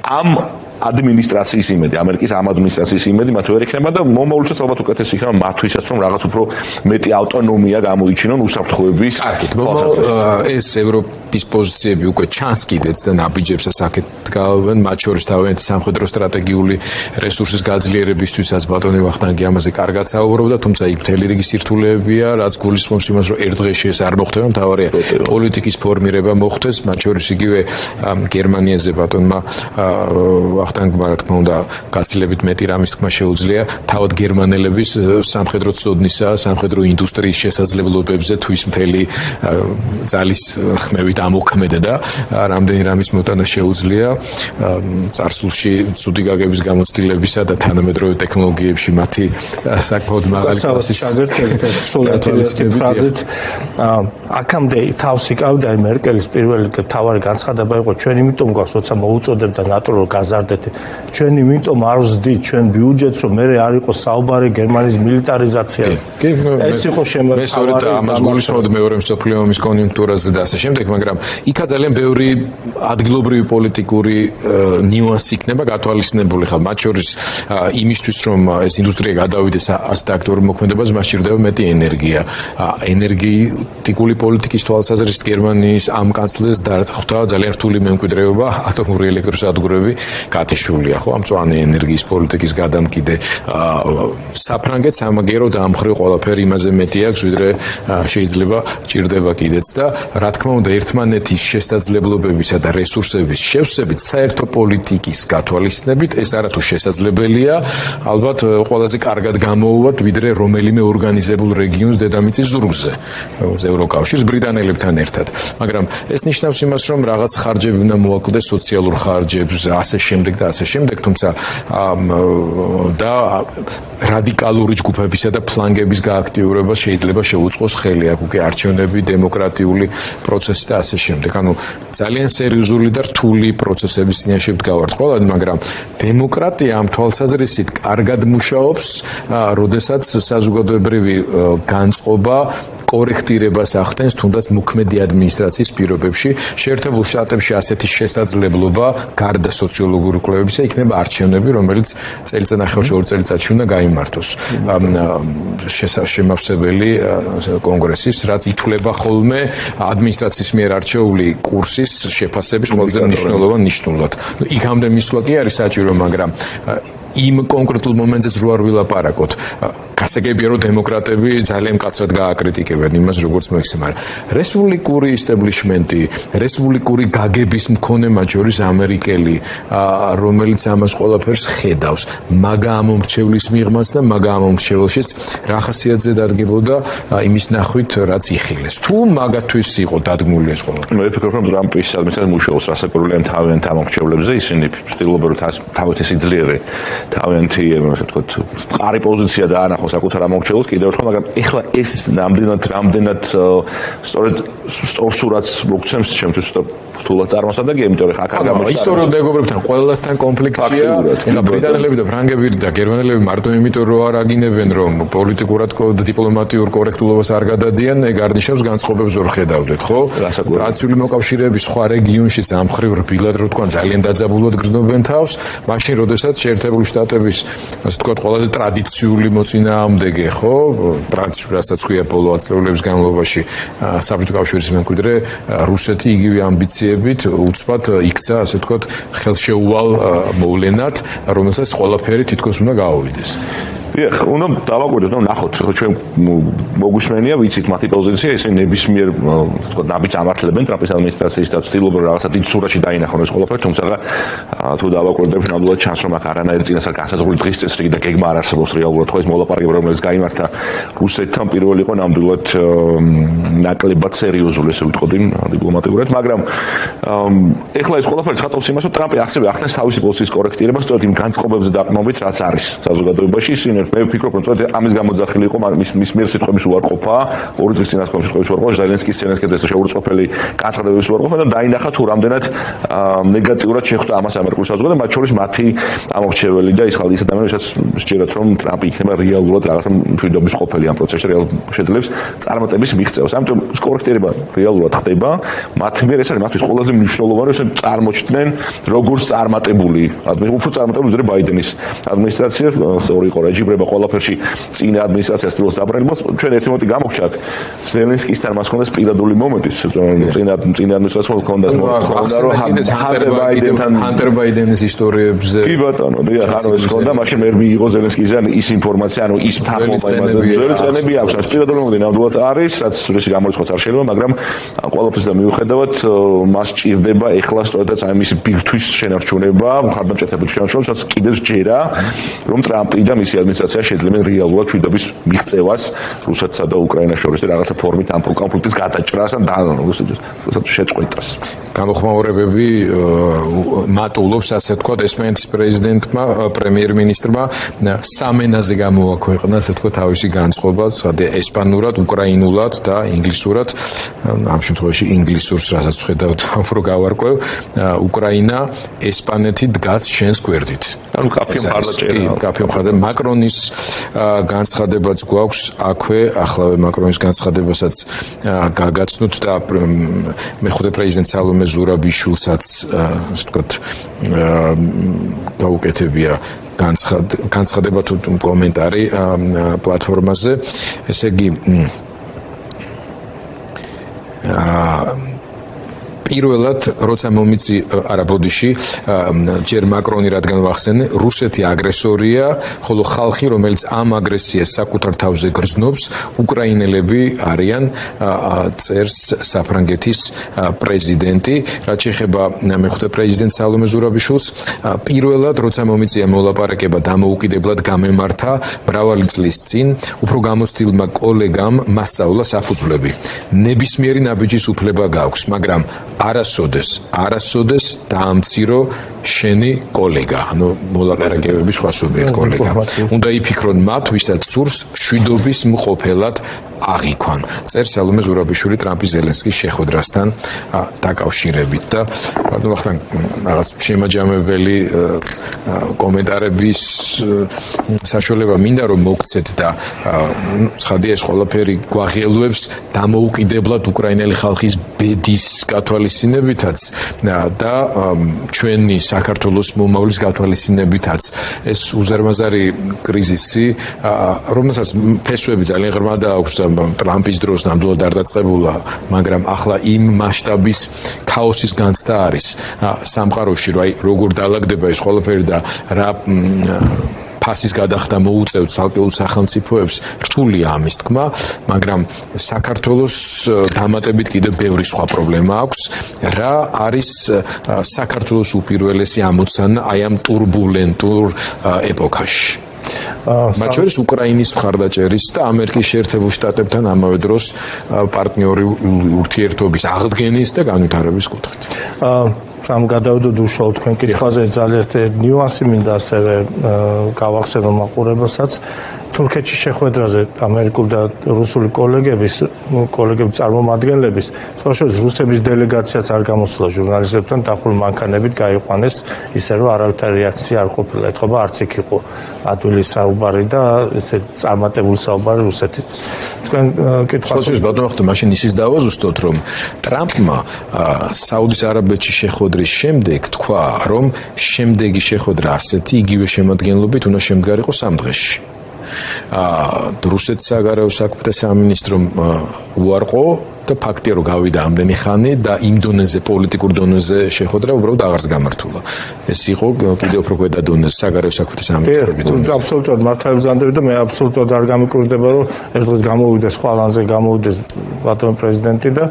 ამ ადმინისტრაციის იმედი, ამერიკის ამ ადმინისტრაციის იმედი მათ ვერ იქნება და მომავალშიც ალბათ უკეთესი იქნება მათთვისაც რომ რაღაც უფრო მეტი ავტონომია გამოიჩინონ უსაფრთხოების. ეს ევროპის პოზიციები უკვე ჩანს კიდეც და ნაბიჯებსაც აქეთ გავავენ, მათ შორის თავიანთი სამხედრო სტრატეგიული რესურსის გაძლიერებისთვისაც ბატონი ვახტანგი ამაზე კარგად საუბრობდა, თუმცა იქ მთელი რიგი სირთულეებია, რაც გულისხმობს იმას, რომ ერთ დღეში ეს არ მოხდება, მთავარია პოლიტიკის ფორმირება მოხდეს, მათ შორის იგივე გერმანიაზე ბატონმა ვახტანგმა რა თქმა უნდა გაცილებით მეტი რამის თქმა შეუძლია თავად გერმანელების სამხედრო ცოდნისა, სამხედრო ინდუსტრიის შესაძლებლობებზე თვის მთელი ძალის ხმევით ამოქმედა და რამდენი რამის მოტანა შეუძლია წარსულში ცუდი გაგების გამოცდილებისა და თანამედროვე ტექნოლოგიებში მათი საკმაოდ მაღალი კლასის სულათილისტების ფრაზით აქამდე თავს იკავდა მერკელის პირველი თავარი განცხადება იყო ჩვენ იმიტომ გვაქვს როცა მოუწოდებ და ნატო რო გაზარდეთ ჩვენ იმიტომ არ ვზდით ჩვენ ბიუჯეტს რომ მე არ იყოს საუბარი გერმანიის მილიტარიზაციაზე ეს იყო შემოთავაზებული ამას გულისხმობ მეორე მსოფლიო ომის კონიუნქტურაზე და ასე შემდეგ მაგრამ იქა ძალიან ბევრი ადგილობრივი პოლიტიკური ნიუანსი იქნება გათვალისწინებული ხა მათ შორის იმისთვის რომ ეს ინდუსტრია გადავიდეს ასეთ აქტიურ მოქმედებას მას სჭირდება მეტი ენერგია ენერგეტიკული პოლიტიკის თვალსაზრისით გერმანიის ამ კანცლერს დახვდა ძალიან რთული მემკვიდრეობა ატომური ელექტროსადგურები გათიშულია ხო ამ წვანი ენერგიის პოლიტიკის გადამკიდე საფრანგეთს ამაგერო დაამხრივ ყველაფერი იმაზე მეტი აქვს ვიდრე შეიძლება ჭირდება კიდეც და რა თქმა უნდა ერთმანეთის შესაძლებლობებისა და რესურსების შევსებით საერთო პოლიტიკის გათვალისწინებით ეს არათუ შესაძლებელია ალბათ ყველაზე კარგად გამოუვათ ვიდრე რომელიმე ორგანიზებულ რეგიონს დედამიწის ზურგზე ევროკავშირს ბრიტანელებთან ერთად მაგრამ ეს ნიშნავს იმას რომ რაღაც ხარჯები უნდა მოაკლდეს სოციალურ ხარჯებს ასე შემდეგ და ასე შემდეგ თუმცა და რადიკალური ჯგუფებისა და ფლანგების გააქტიურება შეიძლება შეუწყოს ხელი აქ უკვე არჩევნები დემოკრატიული პროცესი და ასე შემდეგ ანუ ძალიან სერიოზული და რთული პროცესების წინაშე ვდგავართ ყველანი მაგრამ დემოკრატია ამ თვალსაზრისით კარგად მუშაობს როდესაც საზოგადოებრივი განწყობა კორექტირებას ახდენს თუნდაც მოქმედი ადმინისტრაციის პირობებში შეერთებულ შტატებში ასეთი შესაძლებლობა გარდა სოციოლოგიური კვლევებისა იქნება არჩევნები რომელიც წელიწადნახევარში 2 წელიწადში უნდა გაიმართოს შემავსებელი კონგრესის რაც ითვლება ხოლმე ადმინისტრაციის მიერ არჩეული კურსის შეფასების ყველაზე მნიშვნელოვან ნიშნულად იქამდე მისვლა კი არის საჭირო მაგრამ იმ კონკრეტულ მომენტზეც რო არ ვილაპარაკოთ გასაგებია რომ დემოკრატები ძალიან მკაცრად გააკრიტიკებენ იმას როგორც მოიხსნა რესპუბლიკური ისტაბლიშმენტი რესპუბლიკური გაგების მქონე მათ შორის ამერიკელი რომელიც ამას ყველაფერს ხედავს მაგა ამომრჩევლის მიღმას და მაგა ამომრჩეველშიც რა ხასიათზე დადგებოდა იმის ნახვით რაც იხილეს თუ მაგათთვის იყო დადგმული ეს ყველაფერი მე ვფიქრობ რომ ტრამპის ადმინისტრაცია მუშაობს რასაკვირველია თავიანთ ამომრჩევლებზე ისინი ცდილობენ რომ თავით ისიძლიერე თავიანთი ასე ვთქვათ მყარი პოზიცია დაანახოს საკუთარ ამომრჩეველს კიდევ ერთხელ მაგრამ ეხლა ეს რამდენად სწორედ სწორ სურათს მოგცემს ჩემთვის რთულად წარმოსადეგია იმიტომ რომ აქ არ გამოჩნდა ისტორიულ მეგობრებთან ყველასთან კონფლიქტია ეხლა ბრიტანელები და ფრანგები და გერმანელები მარტო იმიტომ რომ არ აგინებენ რომ პოლიტიკურად და დიპლომატიურ კორექტულობას არ გადადიან ეგ არ ნიშნავს განწყობებს ვერ ხედავდეთ ხო ტრადიციული მოკავშირეების სხვა რეგიონშიც ამ ხრივ რბილად რო თქვა ძალიან დაძაბულად გრძნობენ თავს მაშინ როდესაც შეერთებული შტატების ასე ვთქვათ ყველაზე ტრადიციული მოწინააღმდეგე ხო ტრადიციული რასაც ქვია ბოლო ათწლეულების განმავლობაში საბჭოთა კავშირის მემკვიდრე რუსეთი იგივე ამბიციებით უცბად იქცა ასე ვთქვათ ხელშეუვალ მოვლენად რომელსაც ყველაფერი თითქოს უნდა გაავიდეს დიახ, უნდა დავაკვირდეთ, რომ ნახოთ, ხო ჩვენ მოგუსმენია, ვიცით მათი პოზიცია, ისინი ნებისმიერ, თქო, ნაბიჯს ამართლებენ ტრამპის ადმინისტრაციის და ცდილობენ რაღაცა დიდ სურათში დაინახონ ეს ყველაფერი, თუმცა თუ დავაკვირდებით, ნამდვილად ჩანს, რომ აქ არანაირი წინასწარ განსაზღვრული დღის წესრიგი და გეგმა არ არსებობს რეალურად, ხო ეს მოლაპარაკება, რომელიც გაიმართა რუსეთთან პირველი იყო ნამდვილად ნაკლებად სერიოზული, ესე ვიტყოდი, დიპლომატიურად, მაგრამ ეხლა ეს ყველაფერი ცხადავს იმას, რომ ტრამპი ასევე ახდენს თავისი პოზიციის კორექტირებას, სწორედ იმ განწყობებზე დაყრდნობით, რაც არის საზოგადოებაში, ისინი მე ვფიქრობ, რომ წოდი ამის გამოძახილი იყო მის მიერ სიტყვების უარყოფა, ორი დღის წინათ სიტყვების უარყოფა, ზელენსკის სცენასკენ შეურაცხყოფელი განცხადებების უარყოფა და დაინახა თუ რამდენად ნეგატიურად შეხვდა ამას ამერიკული საზოგადოება, მათ შორის მათი ამორჩეველი და ის ადამიანები, ვისაც სჯერათ, რომ ტრამპი იქნება რეალურად რაღაცა მშვიდობის ყოფილი ამ პროცესში, რეალურად შეძლებს წარმატების მიღწევას. ამიტომ კორექტირება რეალურად ხდება, მათ მიერ ეს არის მათთვის ყველაზე მნიშვნელოვანი, რომ წარმოჩდნენ როგორც წარმატებული, უფრო წარმატებული ვიდრე ბაიდენის ადმინისტრაცია, სწორი იყო რეჟიმება ყველაფერში წინა ადმინისტრაციას ცდილობს დაბრუნებას. ჩვენ ერთი მომენტი გამოგჩა ზელენსკისთან მას ჰქონდა პირადული მომენტი, წინა ადმინისტრაციამ ჰქონდა რომ ჰანტერ ბაიდენის ისტორიებზე. კი ბატონო, ანუ ეს ჰქონდა, მაშინ მე მიიღო ზელენსკისგან ის ინფორმაცია, ანუ ის თანხმობა იმაზე, ძველი წენები აქვს, რაც პირადული მომენტი ნამდვილად არის, რაც რისი გამორიცხვაც არ შეიძლება, მაგრამ ყველაფერს და მიუხედავად მას ჭირდება ეხლა სწორედაც აი მისი ბირთვის შენარჩუნება, მხარდამჭერების შენარჩუნება, რაც კიდევ ჯერა, რომ ტრამპი და მისი ადმინისტრაცია შეძლებენ რეალურად მშვიდობის მიღწევას რუსეთსა და უკრაინას შორის და რაღაცა ფორმით ამ კონფლიქტის გადაჭრას ან შეწყვეტას. გამოხმაურებები მატულობს, ასე ვთქვათ, ესპანეთის პრეზიდენტმა, პრემიერ-მინისტრმა სამენაზე გამოაქვეყნა, ასე ვთქვათ, თავისი განწყობა, ესპანურად, უკრაინულად და ინგლისურად. ამ შემთხვევაში ინგლისურს, რასაც ვხედავთ, უფრო გავარკვევ, უკრაინა, ესპანეთი დგას შენს გვერდით. ანუ კაფე მხარდაჭერა. კაფე მხარდაჭერა. მაკრონის განცხადებაც გვაქვს აქვე, ახლავე მაკრონის განცხადებასაც გაგაცნოთ და მეხუთე პრეზიდენტ სალომე ზურაბიშვილსაც, ასე ვთქვათ, გაუკეთებია განცხადება თუ კომენტარი პლატფორმაზე. ესე იგი პირველად როცა მომიცი არაბოდიში ჯერ მაკრონი რადგან ვახსენე რუსეთი აგრესორია ხოლო ხალხი რომელიც ამ აგრესიას საკუთარ თავზე გრძნობს უკრაინელები არიან წერს საფრანგეთის პრეზიდენტი რაც შეეხება მეხუთე პრეზიდენტ სალომე ზურაბიშვილს პირველად როცა მომიწია მოლაპარაკება დამოუკიდებლად გამემართა მრავალი წლის წინ უფრო გამოცდილმა კოლეგამ მასწავლა საფუძვლები ნებისმიერი ნაბიჯის უფლება გაქვს მაგრამ არასოდეს დაამცირო შენი კოლეგა, ანუ მოლაპარაკებების სხვა სუბიექტ კოლეგა. უნდა იფიქრონ მათ, ვისაც სურს მშვიდობის მყოფელად აღიქვან. წერს სალომე ზურაბიშვილი ტრამპის ზელენსკის შეხვედრასთან დაკავშირებით და ბატონო რაღაც შემაჯამებელი კომენტარების საშუალება მინდა რომ მოგცეთ და ცხადია ეს ყველაფერი გვაღიელვებს დამოუკიდებლად უკრაინელი ხალხის ბედის გათვალისწინებითაც და ჩვენი საქართველოს მომავლის გათვალისწინებითაც ეს უზარმაზარი კრიზისი რომელსაც ფესვები ძალიან ღრმად აქვს ტრამპის დროს ნამდვილად არ დაწყებულა, მაგრამ ახლა იმ მასშტაბის ქაოსის განცდა არის სამყაროში, რომ აი როგორ დაალაგდება ეს ყველაფერი და რა ფასის გადახდა მოუწევთ ცალკეულ სახელმწიფოებს, რთულია ამის თქმა, მაგრამ საქართველოს დამატებით კიდევ ბევრი სხვა პრობლემა აქვს, რა არის საქართველოს უპირველესი ამოცანა აი ამ турბულენტურ ეპოქაში. მათ შორის უკრაინის მხარდაჭერის და ამერიკის შეერთებულ შტატებთან ამავე დროს პარტნიორი ურთიერთობის აღდგენის და განვითარების კუთხით. სამ გადავდოთ უშუალოდ თქვენ კითხვაზე ძალიან ნიუანსი მინდა ასევე გავახსენო მაყურებელსაც თურქეთში შეხვედრაზე ამერიკული და რუსული კოლეგების წარმომადგენლების სწორედ რუსების დელეგაციაც არ გამოსულა ჟურნალისტებთან დახურ მანქანებით გაიყვანეს ისე რომ არავითარი რეაქცია არ ყოფილა ეთქობა არც იქ იყო ადვილი საუბარი და ესე წარმატებული საუბარი რუსეთის თქვენ კითხვას ბატონო ხტო მაშინ ისიც დავაზუსტოთ რომ ტრამპმა საუდის არაბეთში შეხვედრის შემდეგ თქვა რომ შემდეგი შეხვედრა ასეთი იგივე შემადგენლობით უნდა შემდგარიყო 3 დღეში რუსეთის საგარეო საქმეთა სამინისტრომ უარყო და ფაქტია რომ გავიდა ამდენი ხანი და იმ დონეზე პოლიტიკურ დონეზე შეხვედრა უბრალოდ აღარც გამართულა. ეს იყო კიდევ უფრო ქვედა დონეზე საგარეო საქმეთა სამინისტრობის დონეზე. აბსოლუტურად მართალი ბრძანდები და მე აბსოლუტურად არ გამიკურდება რომ ეს დღეს გამოვიდეს ხვალანზე გამოვიდეს ბატონი პრეზიდენტი და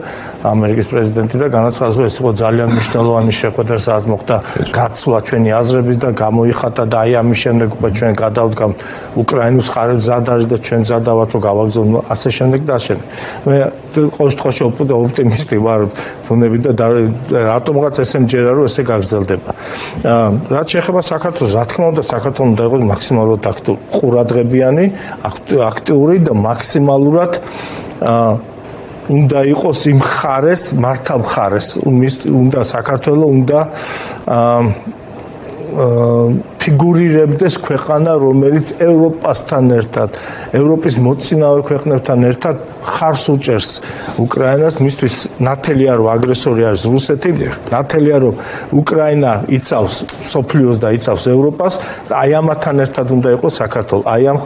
ამერიკის პრეზიდენტი და განაცხადეს რომ ეს იყო ძალიან მნიშვნელოვანი შეხვედრა სადაც მოხდა გაცვლა ჩვენი აზრების და გამოიხატა და აი ამის შემდეგ უკვე ჩვენ გადავდგამთ უკრაინის ხარებს ზად არის და ჩვენ ზად დავართ რომ გავაგზავნოთ ასე შემდეგ და ასე. მე ყოველ შემთხვევაში ოპტიმისტი ვარ ბუნები და რატომღაც ესე მჯერა რომ ესე გაგრძელდება. რაც შეეხება საქართველოს, რა თქმა უნდა საქართველოს უნდა იყოს მაქსიმალურად ყურადღებიანი, აქტიური და მაქსიმალურად უნდა იყოს იმ მხარეს, მართა მხარეს, უნდა საქართველოს უნდა ფიგურირებდეს ქვეყანა, რომელიც ევროპასთან ერთად, ევროპის მოწინავე ქვეყნებთან ერთად ხარს უჭერს უკრაინას, მისთვის ნათელია რომ აგრესორი არის რუსეთი, ნათელია რომ უკრაინა იცავს სოფლიოს და იცავს ევროპას, აი ამათთან ერთად უნდა იყოს საქართველოს, აი ამ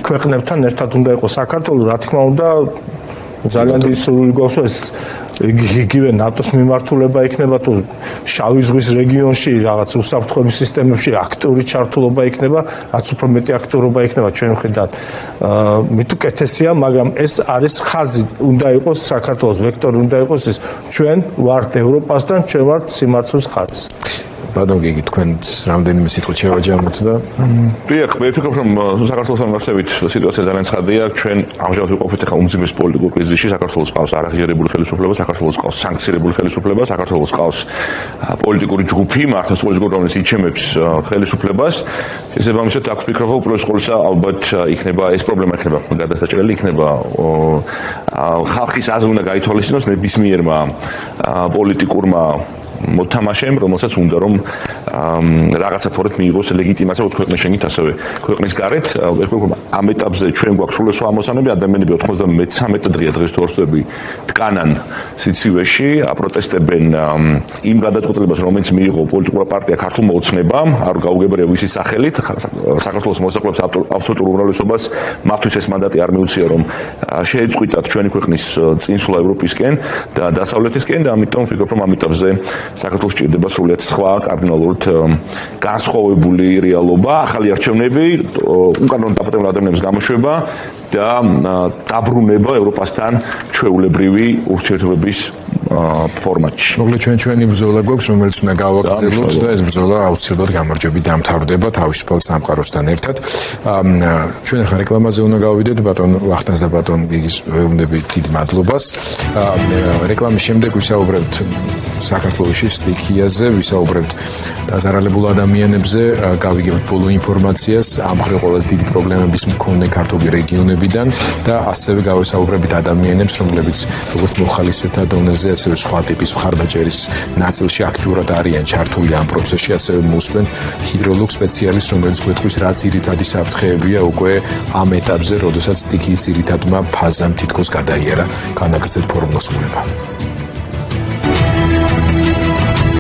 ქვეყნებთან ერთად უნდა იყოს საქართველოს, რა თქმა უნდა ძალიან დიდი სურვილი გვაქვს ეს იგივე ნატოს მიმართულება იქნება თუ შავი ზღვის რეგიონში რაღაც უსაფრთხოების სისტემებში აქტიური ჩართულობა იქნება, რაც უფრო მეტი აქტიურობა იქნება ჩვენ მხრიდან მით უკეთესია, მაგრამ ეს არის ხაზი, უნდა იყოს საქართველოს ვექტორი, უნდა იყოს ეს ჩვენ ვართ ევროპასთან, ჩვენ ვართ სიმართლის ხაზი. ბატონ გიგი, თქვენ რამდენიმე სიტყვით შევაჯამოთ და დიახ, მე ვფიქრობ, რომ საქართველოს მიმართებით სიტუაცია ძალიან ცხადია. ჩვენ ამჟამად ვიყოფით ახლა უმძიმეს პოლიტიკურ კრიზისში. საქართველოს ყავს არაღიარებული ხელისუფლება, საქართველოს ყავს სანქცირებული ხელისუფლება, საქართველოს ყავს პოლიტიკური ჯგუფი, მართლაც პოლიტიკური, რომელიც იჩემებს ხელისუფლებას. შესაბამისად, აქ ვფიქრობ, რომ უპირველეს ყოვლისა ალბათ იქნება ეს პრობლემა იქნება გადასაჭრელი, იქნება ხალხის აზრი უნდა გაითვალისწინოს ნებისმიერმა პოლიტიკურმა მოთამაშემ, რომელსაც უნდა რომ რაღაცა ფორმით მიიღოს ლეგიტიმაცია უცხო ქვეყნის შენით, ასევე ქვეყნის გარეთ. ამ ეტაპზე ჩვენ გვაქვს სულესო ამოსანები, ადამიანები 93 დღეა დღეს თუ ორსტები დგანან სიცივეში, აპროტესტებენ იმ გადაწყვეტილებას, რომელიც მიიღო პოლიტიკური პარტია ქართულმა ოცნებამ, არ გაუგებრია ვისის სახელით, საქართველოს მოსახლეობის აბსოლუტურ უმრავლესობას მათთვის ეს მანდატი არ მიუცია, რომ შეეწყვიტათ ჩვენი ქვეყნის წინსვლა ევროპისკენ და დასავლეთისკენ და ამიტომ ვფიქრობ, რომ ამ ეტაპზე საქართველოს ჭირდება სრულიად სხვა კარდინალურად განსხვავებული რეალობა, ახალი არჩევნები, უკანონო დაპატიმრებულ ადამიანებს გამოშვება და დაბრუნება ევროპასთან ჩვეულებრივი ურთიერთობების ფორმატში. მოკლედ ჩვენი ბრძოლა გვაქვს, რომელიც უნდა გავაგრძელოთ და ეს ბრძოლა აუცილებლად გამარჯვებით დამთავრდება თავისუფალ სამყაროსთან ერთად. ჩვენ ახლა რეკლამაზე უნდა გავიდეთ, ბატონ ვახტანს და ბატონ გიგის ვეუბნები დიდ მადლობას. რეკლამის შემდეგ ვისაუბრებთ საქართველოში სტიქიაზე, ვისაუბრებთ დაზარალებულ ადამიანებზე, გავიგებთ ბოლო ინფორმაციას ამ მხრივ ყველაზე დიდი პრობლემების მქონე ქართული რეგიონებიდან და ასევე გავესაუბრებით ადამიანებს, რომლებიც როგორც მოხალისეთა დონეზე, ასევე სხვა ტიპის მხარდაჭერის ნაწილში აქტიურად არიან ჩართული ამ პროცესში, ასევე მოусვენ ჰიდროლოგ სპეციალისტს, რომელიც გვეტყვის რა ძირითადი საფრთხეებია უკვე ამ ეტაპზე, როდესაც სტიქიის ძირითადმა ფაზამ თითქოს გადაიარა განაგრძელ ფორმულას უნება.